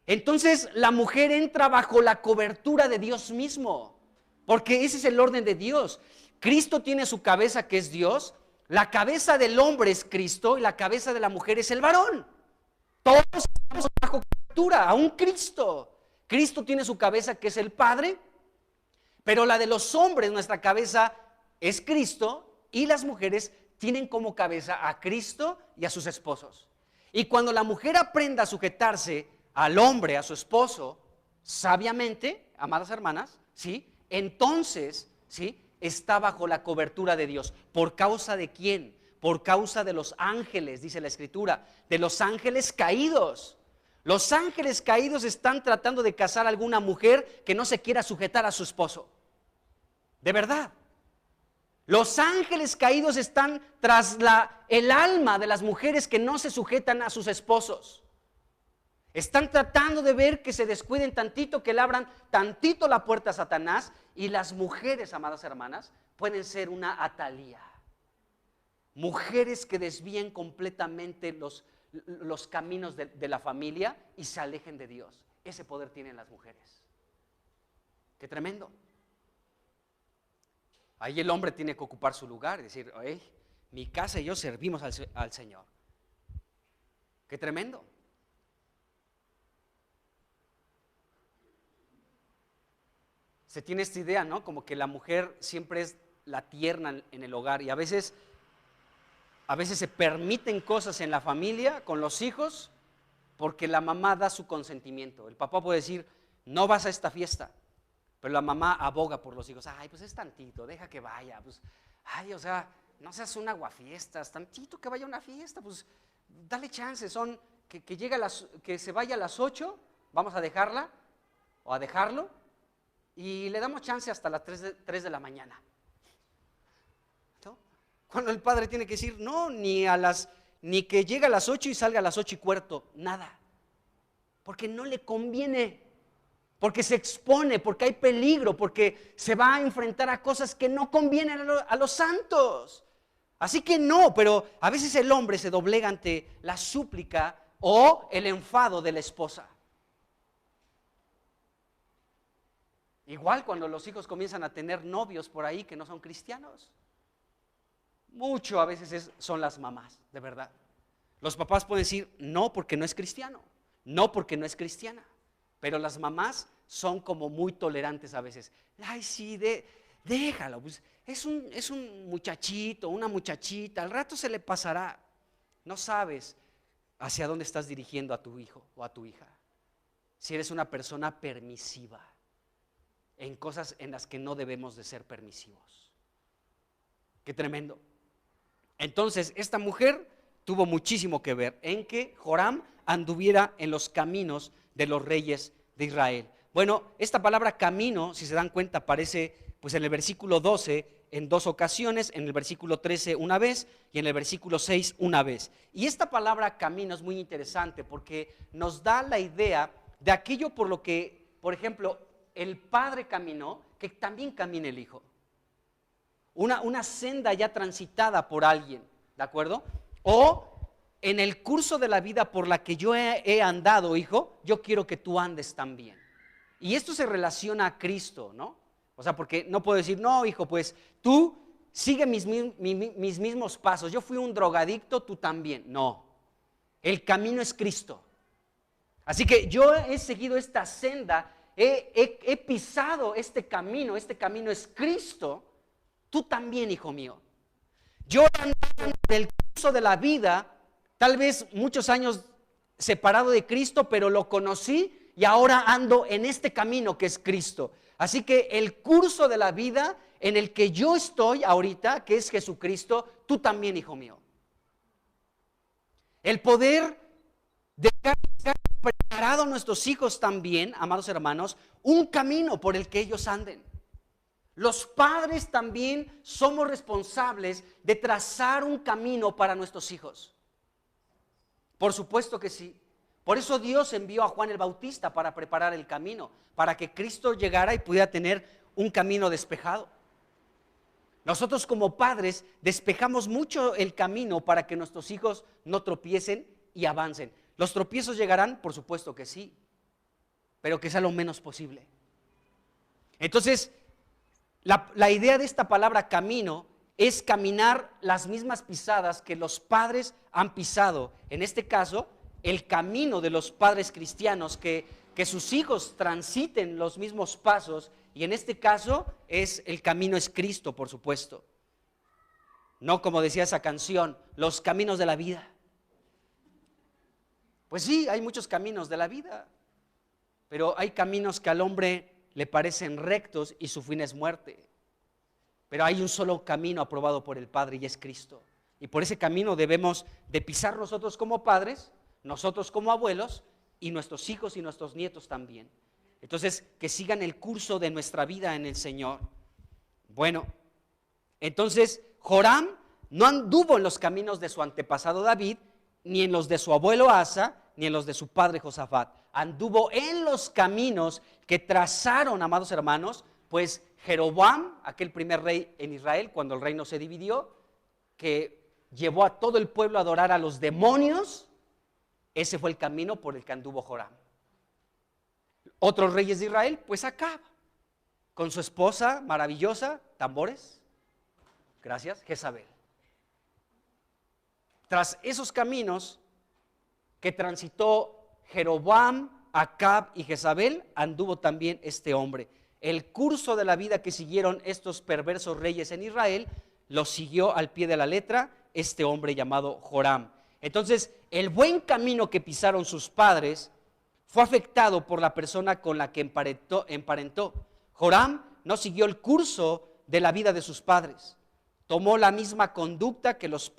entonces la mujer entra bajo la cobertura de Dios mismo, porque ese es el orden de Dios. Cristo tiene su cabeza, que es Dios. La cabeza del hombre es Cristo y la cabeza de la mujer es el varón. Todos estamos bajo cobertura, aún Cristo. Cristo tiene su cabeza, que es el Padre, pero la de los hombres, nuestra cabeza es Cristo, y las mujeres tienen como cabeza a Cristo y a sus esposos. Y cuando la mujer aprenda a sujetarse al hombre, a su esposo, sabiamente, amadas hermanas, ¿sí? Entonces, ¿sí? Está bajo la cobertura de Dios. ¿Por causa de quién? Por causa de los ángeles, dice la Escritura, de los ángeles caídos. Los ángeles caídos están tratando de casar a alguna mujer que no se quiera sujetar a su esposo. De verdad. Los ángeles caídos están tras el alma de las mujeres que no se sujetan a sus esposos. Están tratando de ver que se descuiden tantito, que le abran tantito la puerta a Satanás. Y las mujeres, amadas hermanas, pueden ser una Atalía. Mujeres que desvíen completamente los caminos de la familia y se alejen de Dios. Ese poder tienen las mujeres. Qué tremendo. Ahí el hombre tiene que ocupar su lugar y decir, oye, mi casa y yo servimos al Señor. Qué tremendo. Se tiene esta idea, ¿no? Como que la mujer siempre es la tierna en el hogar, y a veces se permiten cosas en la familia, con los hijos, porque la mamá da su consentimiento. El papá puede decir, no vas a esta fiesta, pero la mamá aboga por los hijos. Ay, pues es tantito, deja que vaya. Pues, ay, o sea, no seas un aguafiestas, tantito que vaya a una fiesta, pues dale chance. Que se vaya a las 8, vamos a dejarla o a dejarlo, y le damos chance hasta las 3 de la mañana. ¿No? Cuando el padre tiene que decir, no, ni que llegue a las 8 y salga a las 8:15, nada. Porque no le conviene, porque se expone, porque hay peligro, porque se va a enfrentar a cosas que no convienen a los santos. Así que no, pero a veces el hombre se doblega ante la súplica o el enfado de la esposa. Igual cuando los hijos comienzan a tener novios por ahí que no son cristianos. Mucho a veces son las mamás, de verdad. Los papás pueden decir, no, porque no es cristiano, no, porque no es cristiana. Pero las mamás son como muy tolerantes a veces. Ay, sí, déjalo, pues, es un muchachito, una muchachita, al rato se le pasará. No sabes hacia dónde estás dirigiendo a tu hijo o a tu hija. Si eres una persona permisiva en cosas en las que no debemos de ser permisivos. Qué tremendo. Entonces, esta mujer tuvo muchísimo que ver en que Joram anduviera en los caminos de los reyes de Israel. Bueno, esta palabra camino, si se dan cuenta, aparece pues en el versículo 12 en 2 ocasiones, en el versículo 13 una vez y en el versículo 6 una vez. Y esta palabra camino es muy interesante porque nos da la idea de aquello por lo que, por ejemplo, el padre caminó, que también camine el hijo. Una senda ya transitada por alguien, ¿de acuerdo? O en el curso de la vida por la que yo he andado, hijo, yo quiero que tú andes también. Y esto se relaciona a Cristo, ¿no? O sea, porque no puedo decir, no, hijo, pues tú sigue mis mismos pasos. Yo fui un drogadicto, tú también. No, el camino es Cristo. Así que yo he seguido esta senda, he pisado este camino es Cristo. Tú también, hijo mío. Yo he andado en el curso de la vida, tal vez muchos años separado de Cristo, pero lo conocí y ahora ando en este camino que es Cristo. Así que el curso de la vida en el que yo estoy ahorita, que es Jesucristo, tú también, hijo mío. El poder dejar preparado a nuestros hijos también, amados hermanos, un camino por el que ellos anden. Los padres también somos responsables de trazar un camino para nuestros hijos. Por supuesto que sí. Por eso Dios envió a Juan el Bautista para preparar el camino, para que Cristo llegara y pudiera tener un camino despejado. Nosotros como padres despejamos mucho el camino para que nuestros hijos no tropiecen y avancen. ¿Los tropiezos llegarán? Por supuesto que sí, pero que sea lo menos posible. Entonces, la idea de esta palabra camino es caminar las mismas pisadas que los padres han pisado. En este caso, el camino de los padres cristianos, que sus hijos transiten los mismos pasos, y en este caso el camino es Cristo, por supuesto. No como decía esa canción, los caminos de la vida. Pues sí, hay muchos caminos de la vida, pero hay caminos que al hombre le parecen rectos y su fin es muerte. Pero hay un solo camino aprobado por el Padre y es Cristo. Y por ese camino debemos de pisar nosotros como padres, nosotros como abuelos y nuestros hijos y nuestros nietos también. Entonces, que sigan el curso de nuestra vida en el Señor. Bueno, entonces Joram no anduvo en los caminos de su antepasado David, ni en los de su abuelo Asa, ni en los de su padre Josafat. Anduvo en los caminos que trazaron, amados hermanos, pues Jeroboam, aquel primer rey en Israel, cuando el reino se dividió, que llevó a todo el pueblo a adorar a los demonios. Ese fue el camino por el que anduvo Joram. Otros reyes de Israel, pues Acab, con su esposa maravillosa, tambores, gracias, Jezabel. Tras esos caminos que transitó Jeroboam, Acab y Jezabel, anduvo también este hombre. El curso de la vida que siguieron estos perversos reyes en Israel, lo siguió al pie de la letra este hombre llamado Joram. Entonces, el buen camino que pisaron sus padres fue afectado por la persona con la que emparentó. Joram no siguió el curso de la vida de sus padres. Tomó la misma conducta que los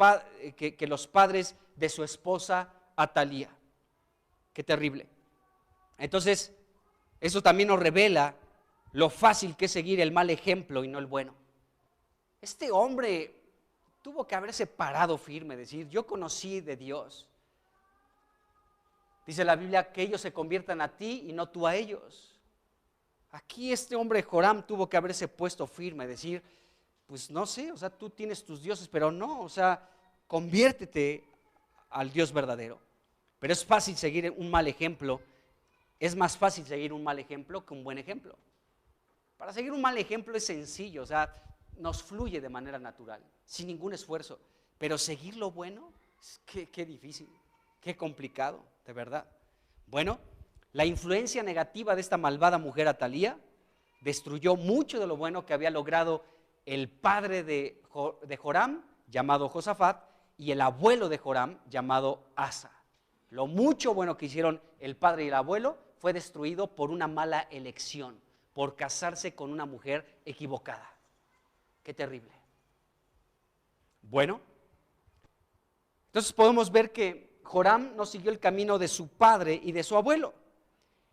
padres de su esposa Atalía. Qué terrible. Entonces, eso también nos revela lo fácil que es seguir el mal ejemplo y no el bueno. Este hombre tuvo que haberse parado firme, decir, yo conocí de Dios. Dice la Biblia que ellos se conviertan a ti y no tú a ellos. Aquí este hombre Joram tuvo que haberse puesto firme, decir, pues no sé, o sea, tú tienes tus dioses, pero no, o sea, conviértete al Dios verdadero. Pero es fácil seguir un mal ejemplo, es más fácil seguir un mal ejemplo que un buen ejemplo. Para seguir un mal ejemplo es sencillo, o sea, nos fluye de manera natural, sin ningún esfuerzo. Pero seguir lo bueno, qué difícil, qué complicado, de verdad. Bueno, la influencia negativa de esta malvada mujer Atalía destruyó mucho de lo bueno que había logrado el padre de Joram, llamado Josafat, y el abuelo de Joram, llamado Asa. Lo mucho bueno que hicieron el padre y el abuelo fue destruido por una mala elección, por casarse con una mujer equivocada. Qué terrible. Bueno, entonces podemos ver que Joram no siguió el camino de su padre y de su abuelo.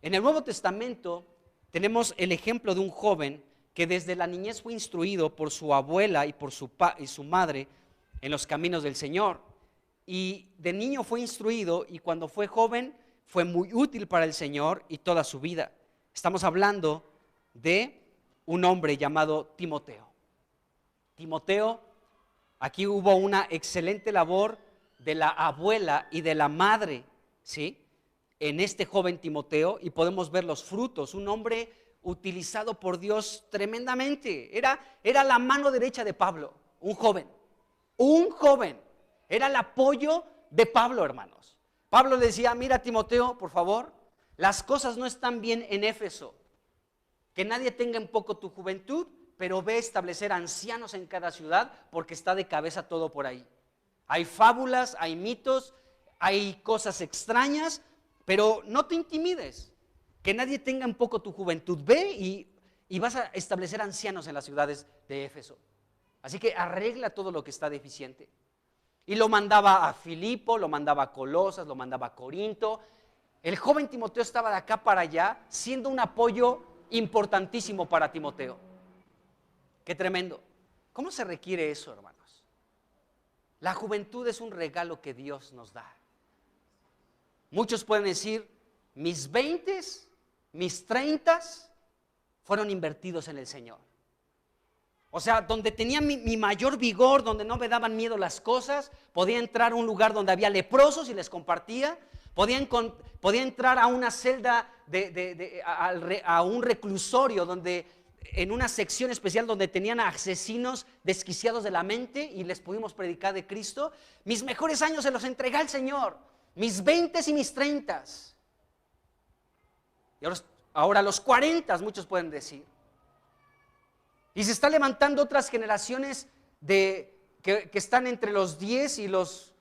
En el Nuevo Testamento tenemos el ejemplo de un joven que desde la niñez fue instruido por su abuela y por su madre en los caminos del Señor. Y de niño fue instruido y cuando fue joven fue muy útil para el Señor y toda su vida. Estamos hablando de un hombre llamado Timoteo. Timoteo, aquí hubo una excelente labor de la abuela y de la madre, ¿sí?, en este joven Timoteo, y podemos ver los frutos. Un hombre utilizado por Dios tremendamente. Era la mano derecha de Pablo, un joven. Era el apoyo de Pablo, hermanos. Pablo le decía: mira, Timoteo, por favor, las cosas no están bien en Éfeso. Que nadie tenga en poco tu juventud, pero ve a establecer ancianos en cada ciudad, porque está de cabeza todo por ahí. Hay fábulas, hay mitos, hay cosas extrañas, pero no te intimides. Que nadie tenga en poco tu juventud. Ve y vas a establecer ancianos en las ciudades de Éfeso. Así que arregla todo lo que está deficiente. Y lo mandaba a Filipo, lo mandaba a Colosas, lo mandaba a Corinto. El joven Timoteo estaba de acá para allá, siendo un apoyo importantísimo para Timoteo. Qué tremendo. ¿Cómo se requiere eso, hermanos? La juventud es un regalo que Dios nos da. Muchos pueden decir: mis 20s, mis 30s fueron invertidos en el Señor. O sea, donde tenía mi mayor vigor, donde no me daban miedo las cosas, podía entrar a un lugar donde había leprosos y les compartía, podía entrar a una celda, a un reclusorio, donde en una sección especial donde tenían a asesinos desquiciados de la mente y les pudimos predicar de Cristo. Mis mejores años se los entregué al Señor, mis 20s y mis 30s. Y ahora los 40s, muchos pueden decir. Y se está levantando otras generaciones que están entre los 10 y los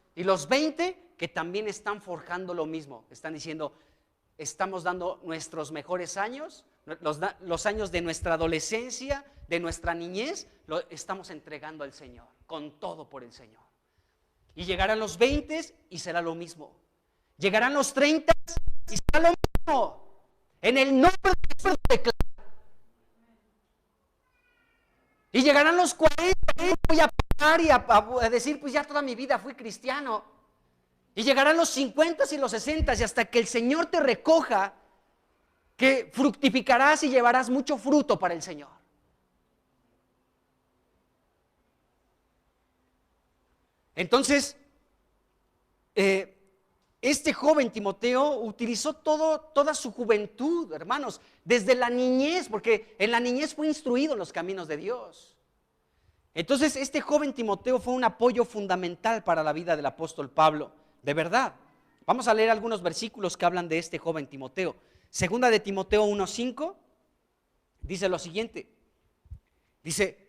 20, que también están forjando lo mismo. Están diciendo: estamos dando nuestros mejores años, los años de nuestra adolescencia, de nuestra niñez, lo estamos entregando al Señor, con todo por el Señor. Y llegarán los 20 y será lo mismo. Llegarán los 30 y será lo mismo. En el nombre de Jesús declaro. Y llegarán los 40, voy a parar y a decir: pues ya toda mi vida fui cristiano. Y llegarán los 50 y los 60 y hasta que el Señor te recoja, que fructificarás y llevarás mucho fruto para el Señor. Entonces, este joven Timoteo utilizó toda su juventud, hermanos, desde la niñez, porque en la niñez fue instruido en los caminos de Dios. Entonces, este joven Timoteo fue un apoyo fundamental para la vida del apóstol Pablo, de verdad. Vamos a leer algunos versículos que hablan de este joven Timoteo. Segunda de Timoteo 1:5 dice lo siguiente. Dice: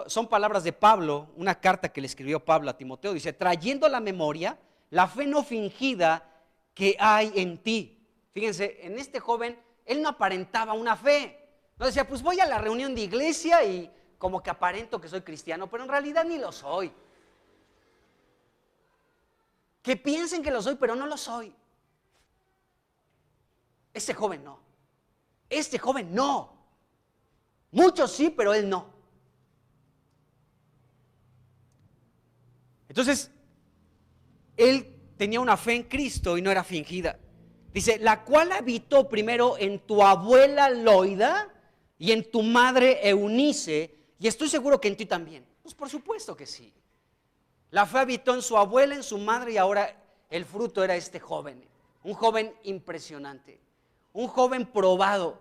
son palabras de Pablo, una carta que le escribió Pablo a Timoteo. Dice: trayendo a la memoria la fe no fingida que hay en ti. Fíjense, en este joven, él no aparentaba una fe. No decía: pues voy a la reunión de iglesia y como que aparento que soy cristiano, pero en realidad ni lo soy. Que piensen que lo soy, pero no lo soy. Este joven no. Este joven no. Muchos sí, pero él no. Entonces, él tenía una fe en Cristo y no era fingida. Dice: la cual habitó primero en tu abuela Loida y en tu madre Eunice, y estoy seguro que en ti también. Pues por supuesto que sí. La fe habitó en su abuela, en su madre, y ahora el fruto era este joven. Un joven impresionante. Un joven probado.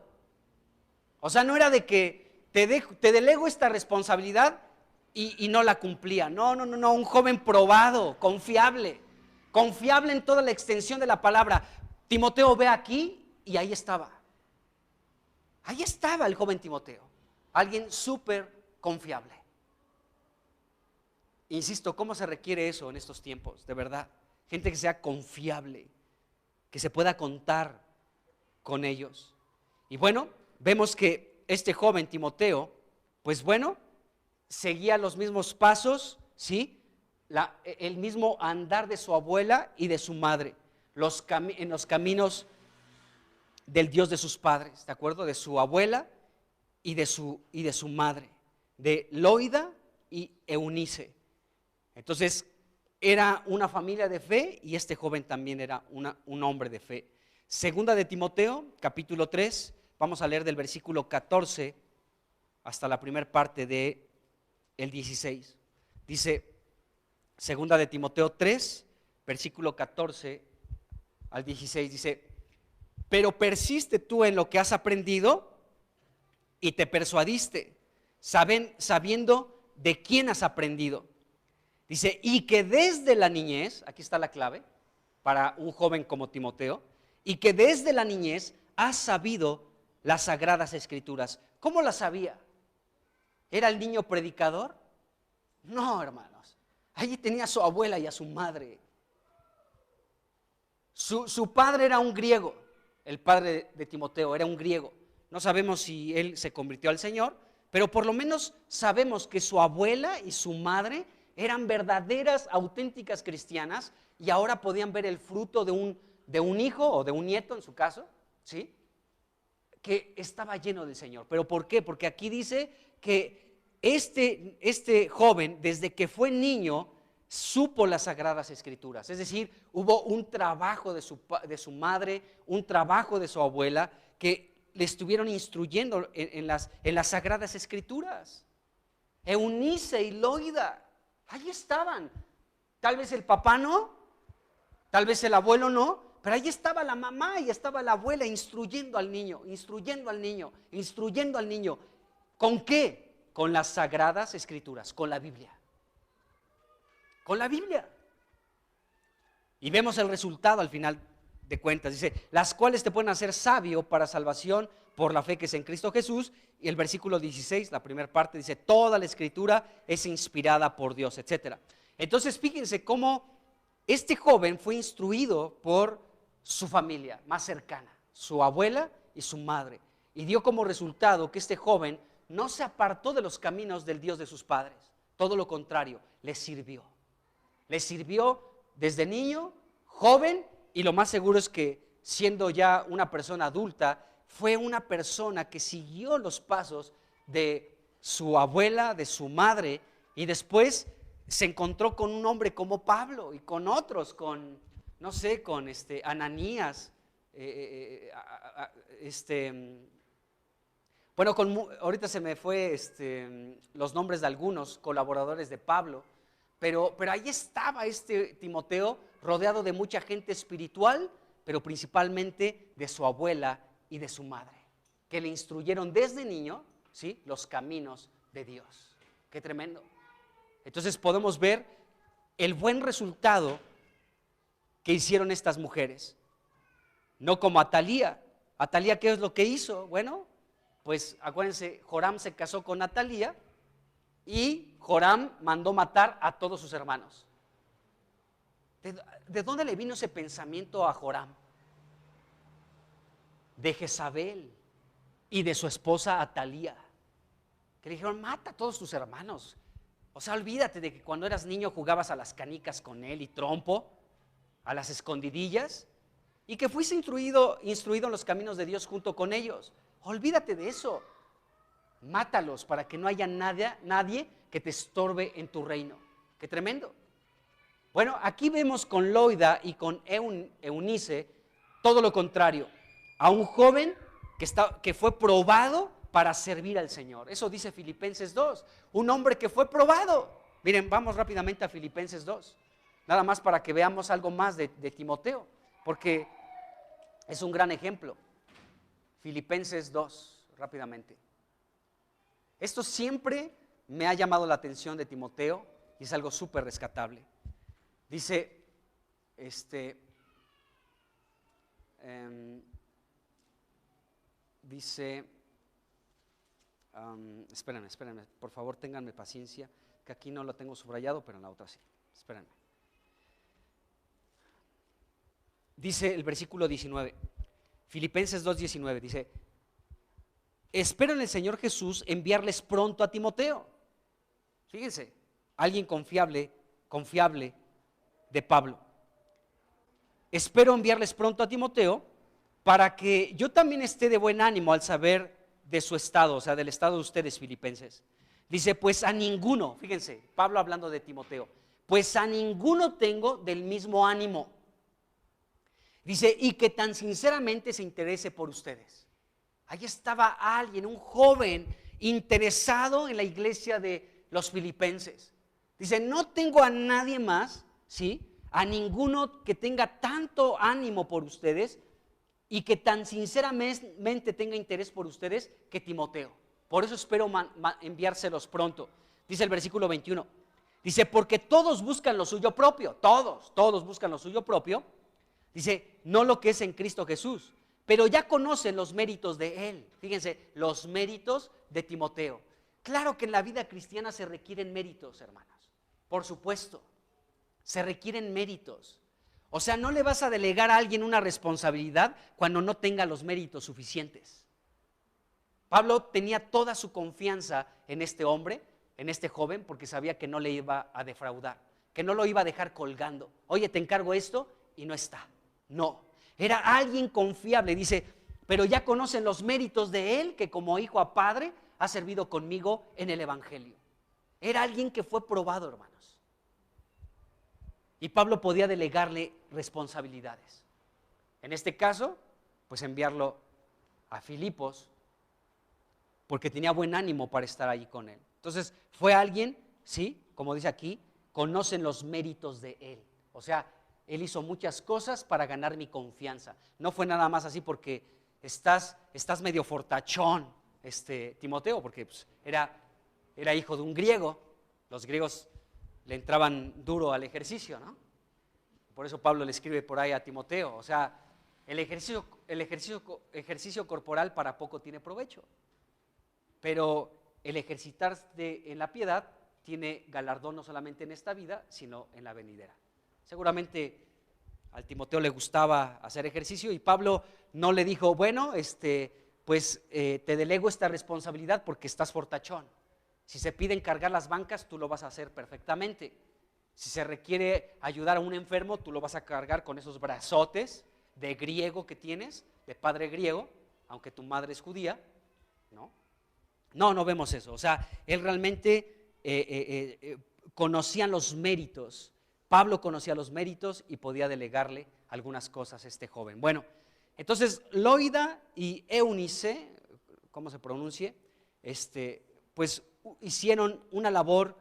O sea, no era de que te delego esta responsabilidad y no la cumplía. No, un joven probado, confiable en toda la extensión de la palabra. Timoteo ve aquí y ahí estaba el joven Timoteo, alguien súper confiable. Insisto, ¿cómo se requiere eso en estos tiempos? De verdad, gente que sea confiable, que se pueda contar con ellos. Y bueno, vemos que este joven Timoteo, pues bueno, seguía los mismos pasos, ¿sí? El mismo andar de su abuela y de su madre, en los caminos del Dios de sus padres, ¿de acuerdo? De su abuela y de su madre, de Loida y Eunice. Entonces, era una familia de fe y este joven también era un hombre de fe. Segunda de Timoteo, capítulo 3, vamos a leer del versículo 14 hasta la primera parte del 16. Dice: Segunda de Timoteo 3, versículo 14 al 16, dice: pero persiste tú en lo que has aprendido y te persuadiste, sabiendo de quién has aprendido. Dice, y que desde la niñez, aquí está la clave para un joven como Timoteo, y que desde la niñez has sabido las sagradas escrituras. ¿Cómo las sabía? ¿Era el niño predicador? No, hermanos. Allí tenía a su abuela y a su madre. Su padre era un griego, el padre de Timoteo era un griego. No sabemos si él se convirtió al Señor, pero por lo menos sabemos que su abuela y su madre eran verdaderas, auténticas cristianas y ahora podían ver el fruto de un hijo o de un nieto en su caso, ¿sí? Que estaba lleno del Señor. ¿Pero por qué? Porque aquí dice que este joven, desde que fue niño, supo las sagradas escrituras. Es decir, hubo un trabajo de su madre, un trabajo de su abuela, que le estuvieron instruyendo en las sagradas escrituras. Eunice y Loida, ahí estaban. Tal vez el papá no, tal vez el abuelo no, pero ahí estaba la mamá y estaba la abuela instruyendo al niño, instruyendo al niño, instruyendo al niño. ¿Con qué? Con las sagradas escrituras, con la Biblia. Con la Biblia. Y vemos el resultado al final de cuentas. Dice, las cuales te pueden hacer sabio para salvación por la fe que es en Cristo Jesús. Y el versículo 16, la primera parte, dice, toda la escritura es inspirada por Dios, etc. Entonces fíjense cómo este joven fue instruido por su familia más cercana, su abuela y su madre. Y dio como resultado que este joven no se apartó de los caminos del Dios de sus padres. Todo lo contrario, le sirvió. Le sirvió desde niño, joven, y lo más seguro es que siendo ya una persona adulta, fue una persona que siguió los pasos de su abuela, de su madre, y después se encontró con un hombre como Pablo y con otros, con Ananías, bueno, ahorita se me fue los nombres de algunos colaboradores de Pablo, pero ahí estaba Timoteo rodeado de mucha gente espiritual, pero principalmente de su abuela y de su madre, que le instruyeron desde niño, ¿sí?, los caminos de Dios. Qué tremendo. Entonces podemos ver el buen resultado que hicieron estas mujeres. No como Atalía. Atalía, ¿qué es lo que hizo? Bueno, pues acuérdense, Joram se casó con Atalía y Joram mandó matar a todos sus hermanos. ¿De dónde le vino ese pensamiento a Joram? De Jezabel y de su esposa Atalía, que le dijeron, mata a todos tus hermanos. O sea, olvídate de que cuando eras niño jugabas a las canicas con él y trompo, a las escondidillas, y que fuiste instruido en los caminos de Dios junto con ellos. Olvídate de eso. Mátalos para que no haya nadie que te estorbe en tu reino. Qué tremendo. Bueno, aquí vemos con Loida y con Eunice todo lo contrario. A un joven que fue probado para servir al Señor. Eso dice Filipenses 2. Un hombre que fue probado. Miren, vamos rápidamente a Filipenses 2. Nada más para que veamos algo más de Timoteo, porque es un gran ejemplo. Filipenses 2, rápidamente. Esto siempre me ha llamado la atención de Timoteo y es algo súper rescatable. Dice, espérenme, por favor, ténganme paciencia, que aquí no lo tengo subrayado, pero en la otra sí. Espérenme. Dice el versículo 19, Filipenses 2:19, dice, espero en el Señor Jesús enviarles pronto a Timoteo. Fíjense, alguien confiable de Pablo. Espero enviarles pronto a Timoteo para que yo también esté de buen ánimo al saber de su estado, o sea, del estado de ustedes, filipenses. Dice, pues a ninguno, fíjense, Pablo hablando de Timoteo, pues a ninguno tengo del mismo ánimo. Dice, y que tan sinceramente se interese por ustedes. Ahí estaba alguien, un joven interesado en la iglesia de los filipenses. Dice, no tengo a nadie más, ¿sí? A ninguno que tenga tanto ánimo por ustedes y que tan sinceramente tenga interés por ustedes que Timoteo. Por eso espero enviárselos pronto. Dice el versículo 21. Dice, porque todos buscan lo suyo propio, todos buscan lo suyo propio. Dice, no lo que es en Cristo Jesús, pero ya conocen los méritos de él. Fíjense, los méritos de Timoteo. Claro que en la vida cristiana se requieren méritos, hermanos. Por supuesto, se requieren méritos. O sea, no le vas a delegar a alguien una responsabilidad cuando no tenga los méritos suficientes. Pablo tenía toda su confianza en este hombre, en este joven, porque sabía que no le iba a defraudar, que no lo iba a dejar colgando. Oye, te encargo esto y no está. No, era alguien confiable. Dice, pero ya conocen los méritos de él, que como hijo a padre ha servido conmigo en el evangelio. Era alguien que fue probado, hermanos. Y Pablo podía delegarle responsabilidades. En este caso, pues enviarlo a Filipos, porque tenía buen ánimo para estar allí con él. Entonces, fue alguien, sí, como dice aquí, conocen los méritos de él. O sea, él hizo muchas cosas para ganar mi confianza. No fue nada más así porque estás medio fortachón, Timoteo, porque pues, era hijo de un griego. Los griegos le entraban duro al ejercicio, ¿no? Por eso Pablo le escribe por ahí a Timoteo. O sea, el ejercicio corporal para poco tiene provecho. Pero el ejercitarse en la piedad tiene galardón no solamente en esta vida, sino en la venidera. Seguramente al Timoteo le gustaba hacer ejercicio y Pablo no le dijo, bueno, pues te delego esta responsabilidad porque estás fortachón. Si se piden cargar las bancas, tú lo vas a hacer perfectamente. Si se requiere ayudar a un enfermo, tú lo vas a cargar con esos brazotes de griego que tienes, de padre griego, aunque tu madre es judía, ¿no? No vemos eso. O sea, él realmente conocía los méritos. Pablo conocía los méritos y podía delegarle algunas cosas a este joven. Bueno, entonces Loida y Eunice, ¿cómo se pronuncie? Pues hicieron una labor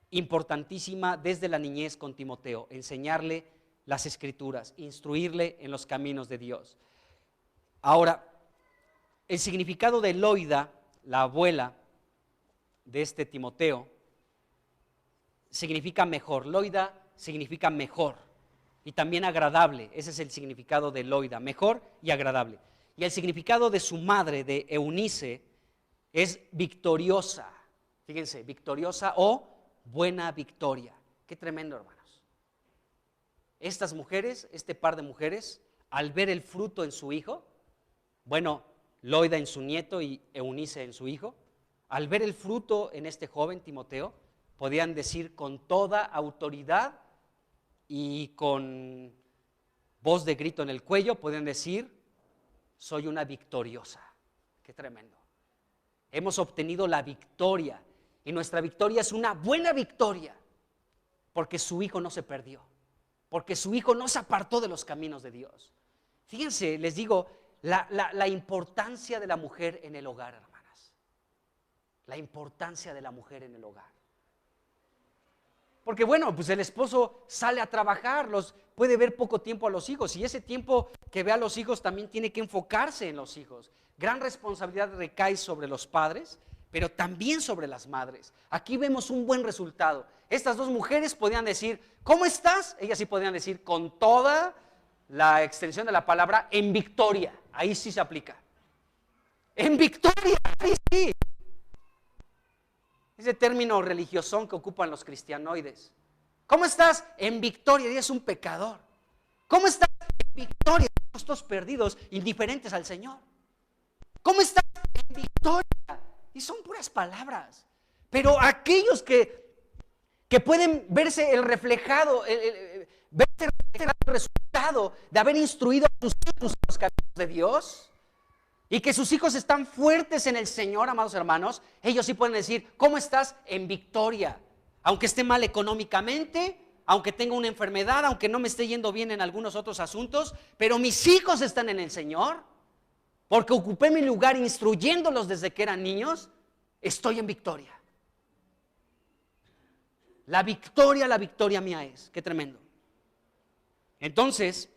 importantísima desde la niñez con Timoteo, enseñarle las escrituras, instruirle en los caminos de Dios. Ahora, el significado de Loida, la abuela de Timoteo, significa mejor. Loida significa mejor y también agradable. Ese es el significado de Loida, mejor y agradable. Y el significado de su madre, de Eunice, es victoriosa. Fíjense, victoriosa o buena victoria. Qué tremendo, hermanos. Estas mujeres, este par de mujeres, al ver el fruto en su hijo, bueno, Loida en su nieto y Eunice en su hijo, al ver el fruto en este joven Timoteo, podían decir con toda autoridad y con voz de grito en el cuello, podían decir, soy una victoriosa. Qué tremendo. Hemos obtenido la victoria y nuestra victoria es una buena victoria porque su hijo no se perdió, porque su hijo no se apartó de los caminos de Dios. Fíjense, les digo, la importancia de la mujer en el hogar, hermanas. La importancia de la mujer en el hogar. Porque bueno, pues el esposo sale a trabajar, puede ver poco tiempo a los hijos y ese tiempo que ve a los hijos también tiene que enfocarse en los hijos. Gran responsabilidad recae sobre los padres, pero también sobre las madres. Aquí vemos un buen resultado. Estas dos mujeres podían decir, ¿cómo estás? Ellas sí podían decir con toda la extensión de la palabra, en victoria. Ahí sí se aplica. En victoria, ahí sí. Ese término religiosón que ocupan los cristianoides. ¿Cómo estás? En victoria, y es un pecador. ¿Cómo estás? En victoria, estos perdidos, indiferentes al Señor. ¿Cómo estás? En victoria. Y son puras palabras. Pero aquellos que pueden verse el reflejado, verse el resultado de haber instruido a sus hijos en los caminos de Dios, y que sus hijos están fuertes en el Señor, amados hermanos, ellos sí pueden decir, ¿cómo estás? En victoria. Aunque esté mal económicamente, aunque tenga una enfermedad, aunque no me esté yendo bien en algunos otros asuntos, pero mis hijos están en el Señor, porque ocupé mi lugar instruyéndolos desde que eran niños, estoy en victoria. la victoria mía es. Qué tremendo. Entonces,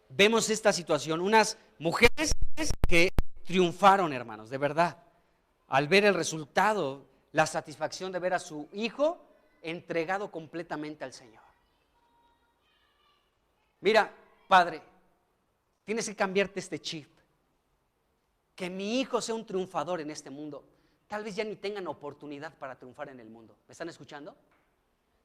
vemos esta situación, unas mujeres que triunfaron, hermanos, de verdad, al ver el resultado, la satisfacción de ver a su hijo entregado completamente al Señor. Mira, padre, tienes que cambiarte este chip. Que mi hijo sea un triunfador en este mundo. Tal vez ya ni tengan oportunidad para triunfar en el mundo. ¿Me están escuchando?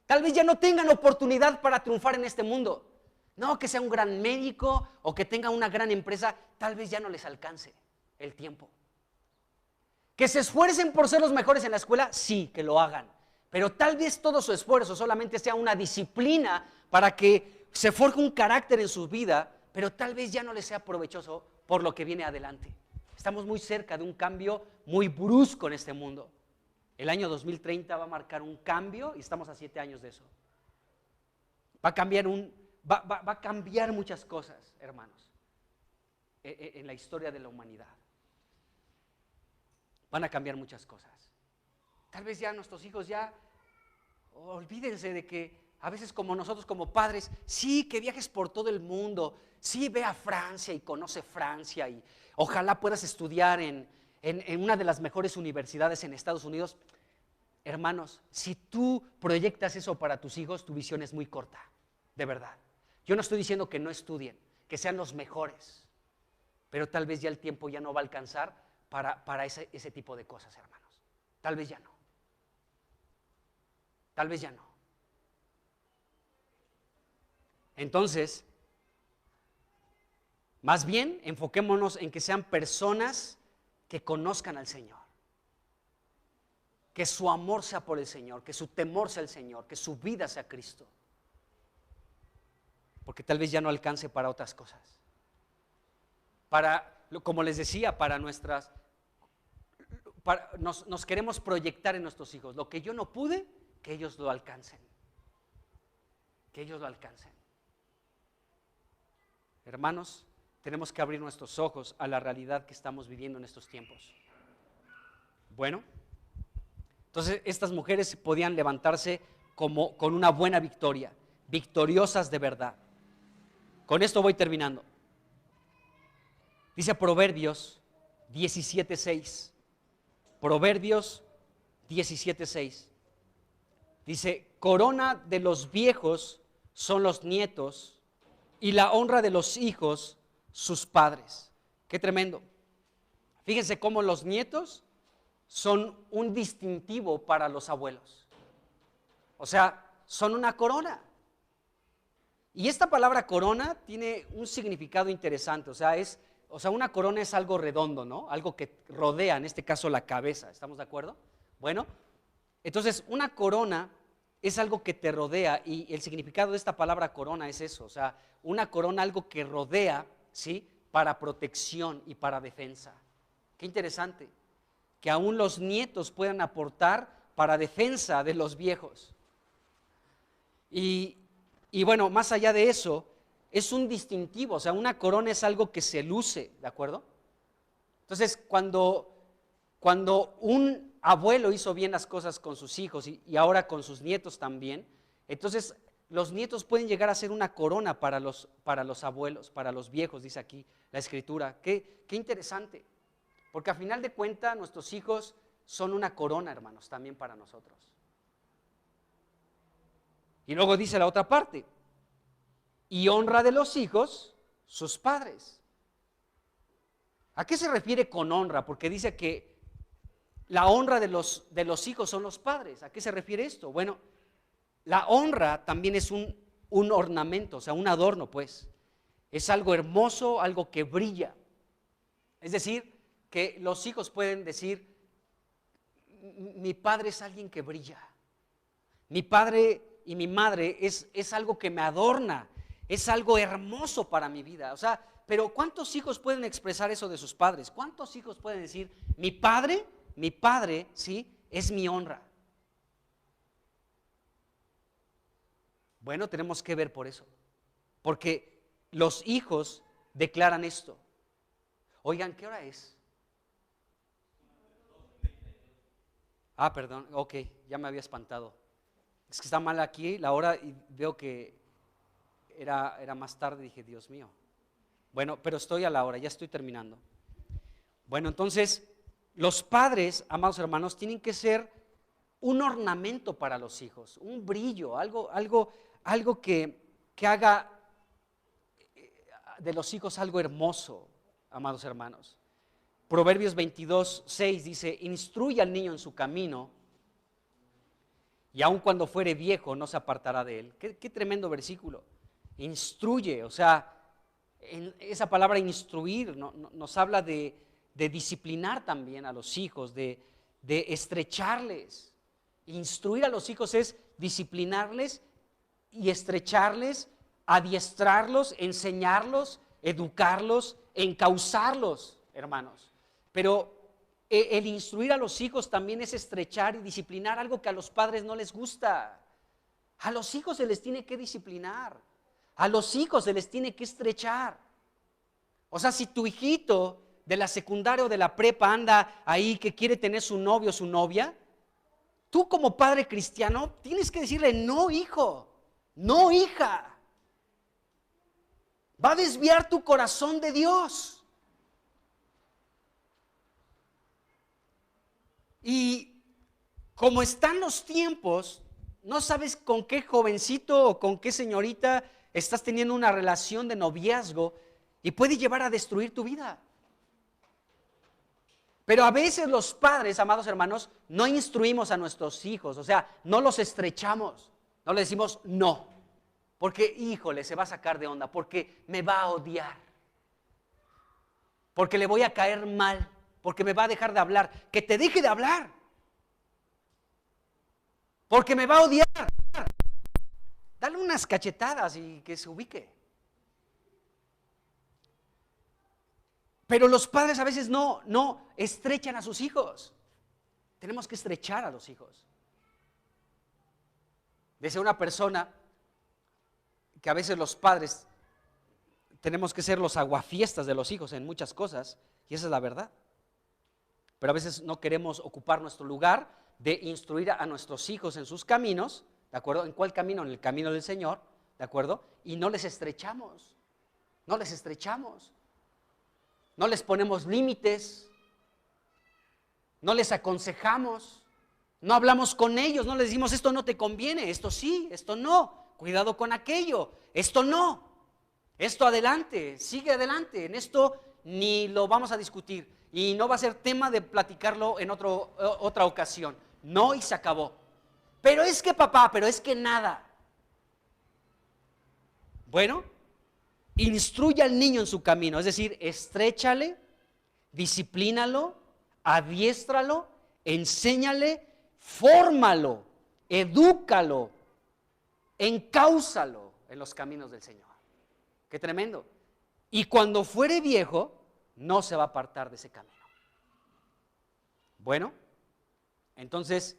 Tal vez ya no tengan oportunidad para triunfar en este mundo. No, que sea un gran médico o que tenga una gran empresa, tal vez ya no les alcance el tiempo. Que se esfuercen por ser los mejores en la escuela, sí, que lo hagan. Pero tal vez todo su esfuerzo solamente sea una disciplina para que se forje un carácter en su vida, pero tal vez ya no les sea provechoso por lo que viene adelante. Estamos muy cerca de un cambio muy brusco en este mundo. El año 2030 va a marcar un cambio y estamos a 7 años de eso. Va a cambiar muchas cosas, hermanos, en la historia de la humanidad. Van a cambiar muchas cosas. Tal vez ya nuestros hijos olvídense de que a veces como nosotros como padres, sí, que viajes por todo el mundo, sí, ve a Francia y conoce Francia y ojalá puedas estudiar en una de las mejores universidades en Estados Unidos. Hermanos, si tú proyectas eso para tus hijos, tu visión es muy corta, de verdad. Yo no estoy diciendo que no estudien, que sean los mejores, pero tal vez ya el tiempo ya no va a alcanzar para ese tipo de cosas, hermanos. Tal vez ya no. Tal vez ya no. Entonces, más bien enfoquémonos en que sean personas que conozcan al Señor, que su amor sea por el Señor, que su temor sea el Señor, que su vida sea Cristo, porque tal vez ya no alcance para otras cosas. Como les decía, nos queremos proyectar en nuestros hijos. Lo que yo no pude, que ellos lo alcancen. Que ellos lo alcancen. Hermanos, tenemos que abrir nuestros ojos a la realidad que estamos viviendo en estos tiempos. Bueno, entonces estas mujeres podían levantarse con una buena victoria, victoriosas de verdad. Con esto voy terminando. Dice Proverbios 17:6. Proverbios 17:6. Dice, corona de los viejos son los nietos y la honra de los hijos sus padres. Qué tremendo. Fíjense cómo los nietos son un distintivo para los abuelos. O sea, son una corona. Y esta palabra corona tiene un significado interesante. O sea, una corona es algo redondo, ¿no? Algo que rodea, en este caso, la cabeza. ¿Estamos de acuerdo? Bueno, entonces una corona es algo que te rodea y el significado de esta palabra corona es eso. O sea, una corona, algo que rodea, ¿sí? Para protección y para defensa. Qué interesante. Que aún los nietos puedan aportar para defensa de los viejos. Y bueno, más allá de eso, es un distintivo, o sea, una corona es algo que se luce, ¿de acuerdo? Entonces, cuando un abuelo hizo bien las cosas con sus hijos y ahora con sus nietos también, entonces los nietos pueden llegar a ser una corona para los abuelos, para los viejos, dice aquí la Escritura. Qué interesante, porque a final de cuentas nuestros hijos son una corona, hermanos, también para nosotros. Y luego dice la otra parte, y honra de los hijos sus padres. ¿A qué se refiere con honra? Porque dice que la honra de los hijos son los padres. ¿A qué se refiere esto? Bueno, la honra también es un ornamento, o sea, un adorno, pues. Es algo hermoso, algo que brilla. Es decir, que los hijos pueden decir, mi padre es alguien que brilla. Mi padre y mi madre es algo que me adorna, es algo hermoso para mi vida. O sea, pero ¿cuántos hijos pueden expresar eso de sus padres? ¿Cuántos hijos pueden decir, mi padre, sí, es mi honra? Bueno, tenemos que ver por eso, porque los hijos declaran esto. Oigan, ¿qué hora es? Perdón, ok, ya me había espantado. Es que está mal aquí la hora y veo que era más tarde, dije, Dios mío. Bueno, pero estoy a la hora, ya estoy terminando. Bueno, entonces, los padres, amados hermanos, tienen que ser un ornamento para los hijos, un brillo, algo que haga de los hijos algo hermoso, amados hermanos. Proverbios 22:6 dice, instruye al niño en su camino, y aun cuando fuere viejo no se apartará de él. Qué tremendo versículo. Instruye, o sea, esa palabra instruir nos habla de disciplinar también a los hijos, de estrecharles. Instruir a los hijos es disciplinarles y estrecharles, adiestrarlos, enseñarlos, educarlos, encauzarlos, hermanos. Pero el instruir a los hijos también es estrechar y disciplinar algo que a los padres no les gusta. A los hijos se les tiene que disciplinar, a los hijos se les tiene que estrechar. O sea, si tu hijito de la secundaria o de la prepa anda ahí que quiere tener su novio o su novia, tú como padre cristiano tienes que decirle, no hijo, no hija, va a desviar tu corazón de Dios. Y como están los tiempos, no sabes con qué jovencito o con qué señorita estás teniendo una relación de noviazgo y puede llevar a destruir tu vida. Pero a veces los padres, amados hermanos, no instruimos a nuestros hijos, o sea, no los estrechamos, no le decimos no, porque híjole, se va a sacar de onda, porque me va a odiar, porque le voy a caer mal, porque me va a dejar de hablar. Que te deje de hablar, porque me va a odiar. Dale unas cachetadas y que se ubique. Pero los padres a veces no estrechan a sus hijos. Tenemos que estrechar a los hijos. Dice una persona que a veces los padres tenemos que ser los aguafiestas de los hijos en muchas cosas, y esa es la verdad. Pero a veces no queremos ocupar nuestro lugar de instruir a nuestros hijos en sus caminos, ¿de acuerdo? ¿En cuál camino? En el camino del Señor, ¿de acuerdo? Y no les estrechamos, no les estrechamos. No les ponemos límites, no les aconsejamos, no hablamos con ellos, no les decimos esto no te conviene, esto sí, esto no, cuidado con aquello, esto no, esto adelante, sigue adelante, en esto ni lo vamos a discutir y no va a ser tema de platicarlo en otra ocasión, no, y se acabó. Pero es que papá, pero es que nada. Bueno, instruye al niño en su camino, es decir, estréchale, disciplínalo, adiéstralo, enséñale, fórmalo, edúcalo, encáuzalo en los caminos del Señor. Qué tremendo. Y cuando fuere viejo, no se va a apartar de ese camino. Bueno, entonces,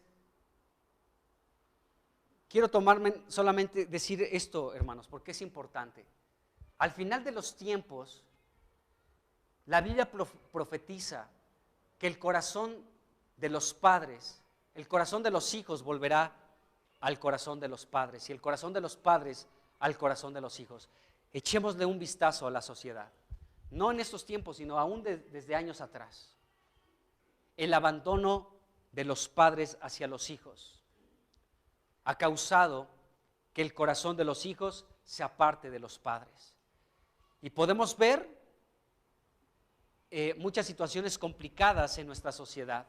quiero tomarme solamente decir esto, hermanos, porque es importante. Al final de los tiempos, la Biblia profetiza que el corazón de los padres, el corazón de los hijos volverá al corazón de los padres y el corazón de los padres al corazón de los hijos. Echémosle un vistazo a la sociedad, no en estos tiempos, sino aún desde años atrás. El abandono de los padres hacia los hijos ha causado que el corazón de los hijos se aparte de los padres. Y podemos ver muchas situaciones complicadas en nuestra sociedad.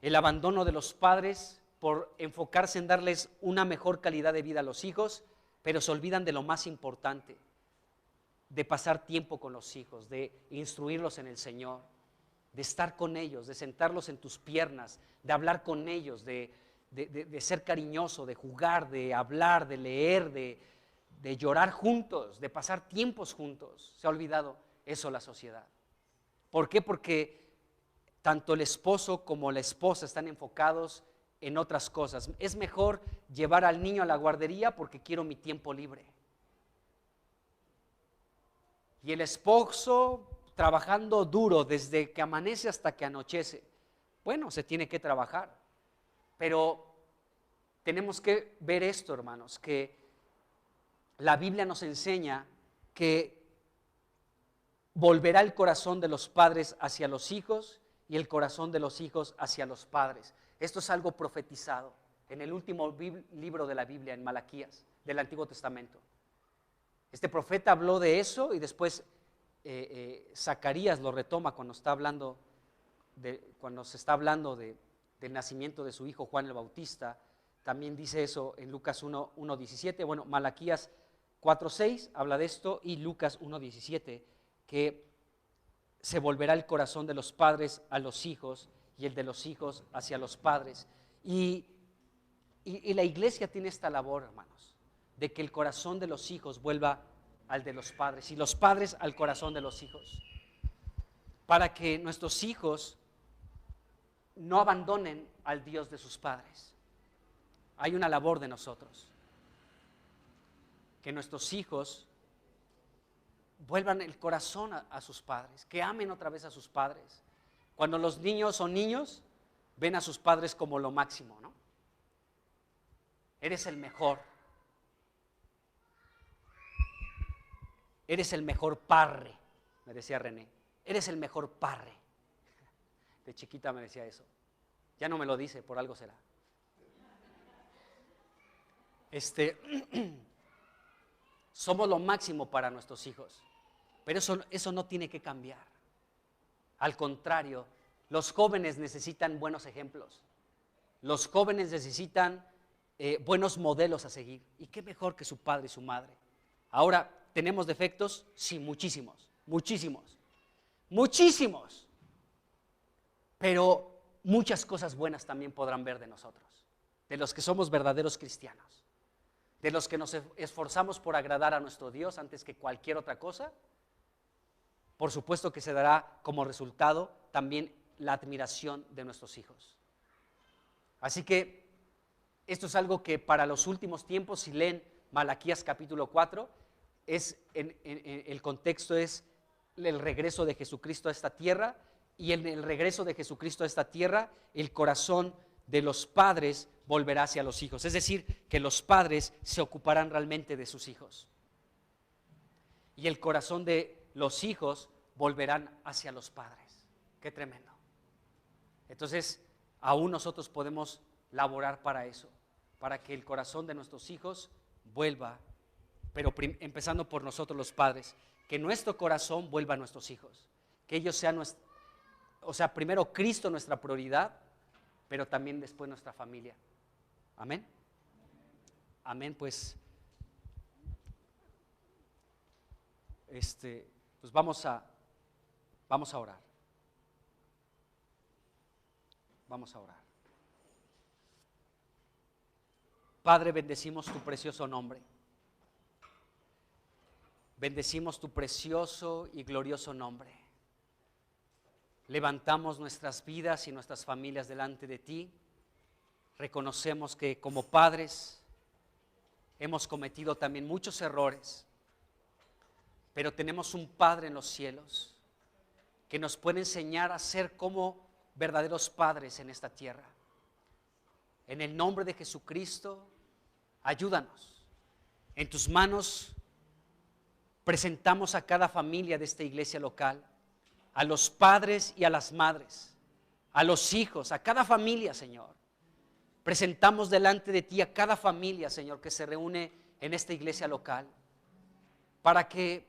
El abandono de los padres por enfocarse en darles una mejor calidad de vida a los hijos, pero se olvidan de lo más importante, de pasar tiempo con los hijos, de instruirlos en el Señor, de estar con ellos, de sentarlos en tus piernas, de hablar con ellos, de ser cariñoso, de jugar, de hablar, de leer, de llorar juntos, de pasar tiempos juntos. Se ha olvidado eso la sociedad. ¿Por qué? Porque tanto el esposo como la esposa están enfocados en otras cosas. Es mejor llevar al niño a la guardería porque quiero mi tiempo libre. Y el esposo trabajando duro desde que amanece hasta que anochece. Bueno, se tiene que trabajar, pero tenemos que ver esto, hermanos, que la Biblia nos enseña que volverá el corazón de los padres hacia los hijos y el corazón de los hijos hacia los padres. Esto es algo profetizado en el último libro de la Biblia, en Malaquías, del Antiguo Testamento. Este profeta habló de eso y después Zacarías lo retoma cuando está hablando cuando se está hablando del nacimiento de su hijo Juan el Bautista. También dice eso en Lucas 1:17. Bueno, Malaquías 4:6 habla de esto, y Lucas 1:17, que se volverá el corazón de los padres a los hijos y el de los hijos hacia los padres. Y la iglesia tiene esta labor, hermanos, de que el corazón de los hijos vuelva al de los padres y los padres al corazón de los hijos, para que nuestros hijos no abandonen al Dios de sus padres. Hay una labor de nosotros, que nuestros hijos vuelvan el corazón a sus padres, que amen otra vez a sus padres. Cuando los niños son niños, ven a sus padres como lo máximo, ¿no? Eres el mejor. Eres el mejor parre, me decía René. Eres el mejor parre. De chiquita me decía eso. Ya no me lo dice, por algo será. Somos lo máximo para nuestros hijos, pero eso no tiene que cambiar. Al contrario, los jóvenes necesitan buenos ejemplos. Los jóvenes necesitan buenos modelos a seguir. ¿Y qué mejor que su padre y su madre? Ahora, ¿tenemos defectos? Sí, muchísimos, muchísimos, muchísimos. Pero muchas cosas buenas también podrán ver de nosotros, de los que somos verdaderos cristianos, de los que nos esforzamos por agradar a nuestro Dios antes que cualquier otra cosa. Por supuesto que se dará como resultado también la admiración de nuestros hijos. Así que esto es algo que para los últimos tiempos, si leen Malaquías capítulo 4, el contexto es el regreso de Jesucristo a esta tierra, y en el regreso de Jesucristo a esta tierra, el corazón de los padres volverá hacia los hijos. Es decir, que los padres se ocuparán realmente de sus hijos. Y el corazón de los hijos volverán hacia los padres. Qué tremendo. Entonces, aún nosotros podemos laborar para eso, para que el corazón de nuestros hijos vuelva, pero empezando por nosotros los padres, que nuestro corazón vuelva a nuestros hijos, que ellos sean primero Cristo nuestra prioridad, pero también después nuestra familia. Amén. Amén, pues vamos a orar. Vamos a orar. Padre, bendecimos tu precioso nombre. Bendecimos tu precioso y glorioso nombre. Levantamos nuestras vidas y nuestras familias delante de ti. Reconocemos que como padres hemos cometido también muchos errores, pero tenemos un Padre en los cielos que nos puede enseñar a ser como verdaderos padres en esta tierra. En el nombre de Jesucristo, ayúdanos. En tus manos presentamos a cada familia de esta iglesia local, a los padres y a las madres, a los hijos, a cada familia, Señor. Presentamos delante de ti a cada familia, Señor, que se reúne en esta iglesia local, para que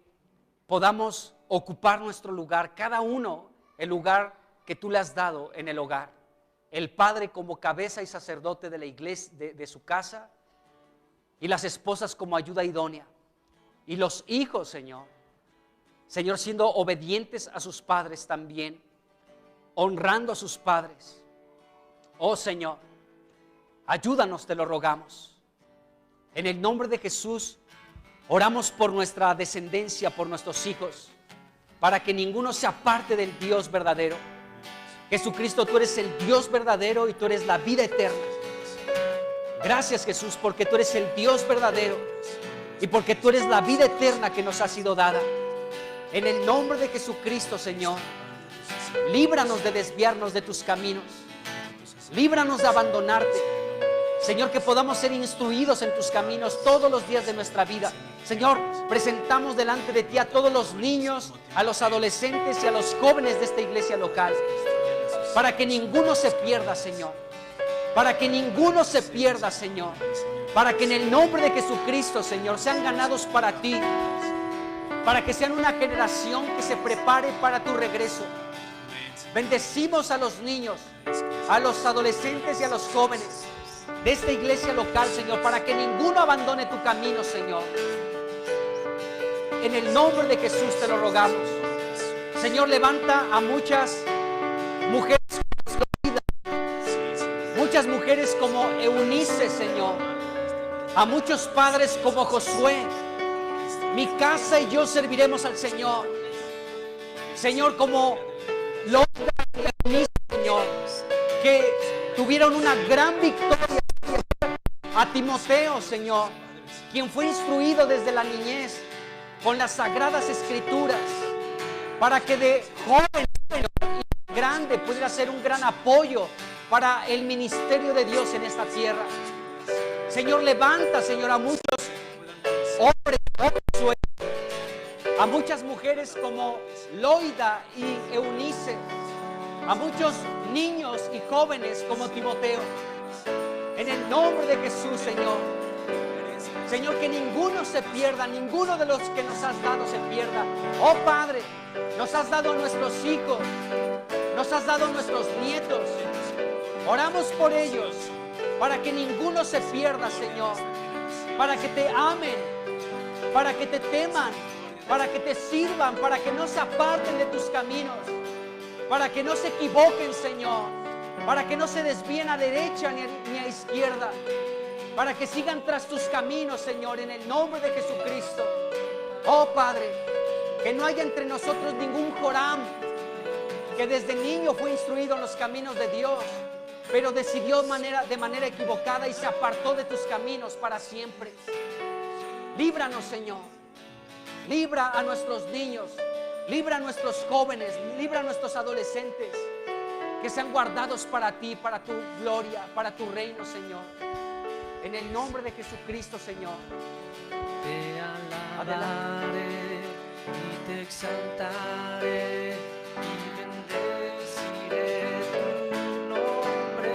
podamos ocupar nuestro lugar, cada uno el lugar que tú le has dado en el hogar. El padre como cabeza y sacerdote de la iglesia, de su casa, y las esposas como ayuda idónea, y los hijos, Señor, siendo obedientes a sus padres también, honrando a sus padres. Oh Señor, ayúdanos, te lo rogamos. En el nombre de Jesús, oramos por nuestra descendencia, por nuestros hijos, para que ninguno se aparte del Dios verdadero. Jesucristo, tú eres el Dios verdadero y tú eres la vida eterna. Gracias, Jesús, porque tú eres el Dios verdadero y porque tú eres la vida eterna que nos ha sido dada. En el nombre de Jesucristo, Señor, líbranos de desviarnos de tus caminos. Líbranos de abandonarte. Señor, que podamos ser instruidos en tus caminos todos los días de nuestra vida. Señor, presentamos delante de ti a todos los niños, a los adolescentes y a los jóvenes de esta iglesia local, para que ninguno se pierda, Señor. Para que ninguno se pierda, Señor. Para que en el nombre de Jesucristo, Señor, sean ganados para ti. Para que sean una generación que se prepare para tu regreso. Bendecimos a los niños, a los adolescentes y a los jóvenes de esta iglesia local, Señor, para que ninguno abandone tu camino, Señor. En el nombre de Jesús te lo rogamos. Señor, levanta a muchas mujeres, muchas mujeres como Eunice, Señor. A muchos padres como Josué. Mi casa y yo serviremos al Señor. Señor, como Lola y Eunice, Señor, que tuvieron una gran victoria. A Timoteo, Señor, quien fue instruido desde la niñez con las sagradas escrituras, para que de joven y grande pudiera ser un gran apoyo para el ministerio de Dios en esta tierra. Señor, levanta, Señor, a muchos hombres, a muchas mujeres como Loida y Eunice, a muchos niños y jóvenes como Timoteo. En el nombre de Jesús, Señor. Señor, que ninguno se pierda, ninguno de los que nos has dado se pierda. Oh Padre, nos has dado a nuestros hijos, nos has dado a nuestros nietos. Oramos por ellos, para que ninguno se pierda, Señor. Para que te amen, para que te teman, para que te sirvan, para que no se aparten de tus caminos, para que no se equivoquen, Señor. Para que no se desvíen a derecha ni a izquierda, para que sigan tras tus caminos, Señor, en el nombre de Jesucristo. Oh Padre, que no haya entre nosotros ningún Joram que desde niño fue instruido en los caminos de Dios, pero decidió de manera equivocada y se apartó de tus caminos para siempre. Líbranos, Señor. Libra a nuestros niños, libra a nuestros jóvenes, libra a nuestros adolescentes, que sean guardados para ti, para tu gloria, para tu reino, Señor. En el nombre de Jesucristo, Señor. Te alabaré y te exaltaré y bendeciré tu nombre,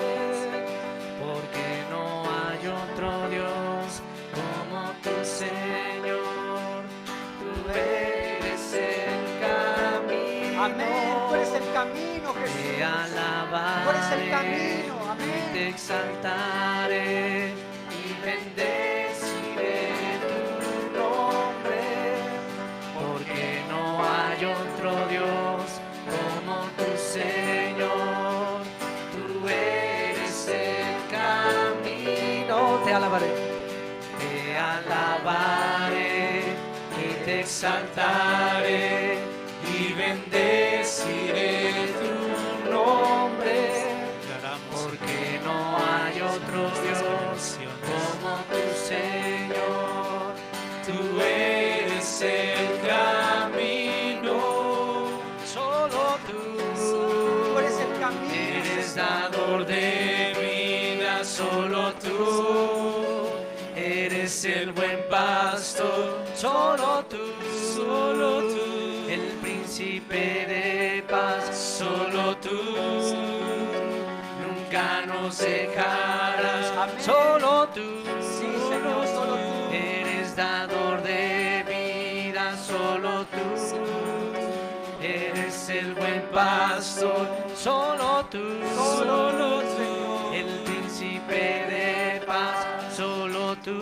porque no hay otro Dios como tu Señor. Tú eres el camino. Amén. Tú eres el camino, Jesús. Te alabaré, tú eres el camino. Amén. Y te exaltaré y bendeciré tu nombre, porque no hay otro Dios como tu Señor. Tú eres el camino. Te alabaré, te alabaré y te exaltaré y bendeciré tu nombre, porque no hay otro Dios como tu Señor. Tú eres el camino, solo tú eres el camino, eres dador de vida, solo tú eres el buen pastor, solo tú, el príncipe de paz, solo tú, nunca nos dejarás. Amén. Solo tú, sí, Señor, solo tú eres dador de vida, solo tú eres el buen pastor, solo tú, el príncipe de paz, solo tú,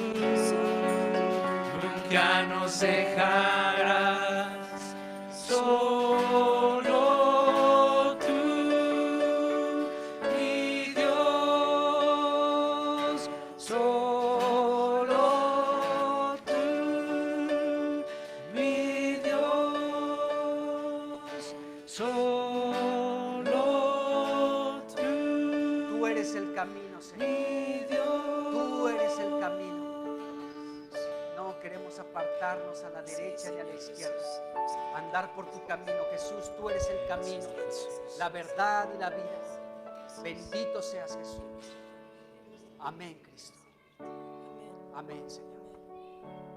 nunca nos dejarás. Solo tú, mi Dios, solo tú, mi Dios, solo tú. Tú eres el camino, Señor. Mi Dios. Tú eres el camino. No queremos apartarnos a la derecha ni a la izquierda. Andar por tu camino, Jesús. Tú eres el camino, la verdad y la vida. Bendito seas, Jesús. Amén, Cristo. Amén. Amén, Señor. Amén.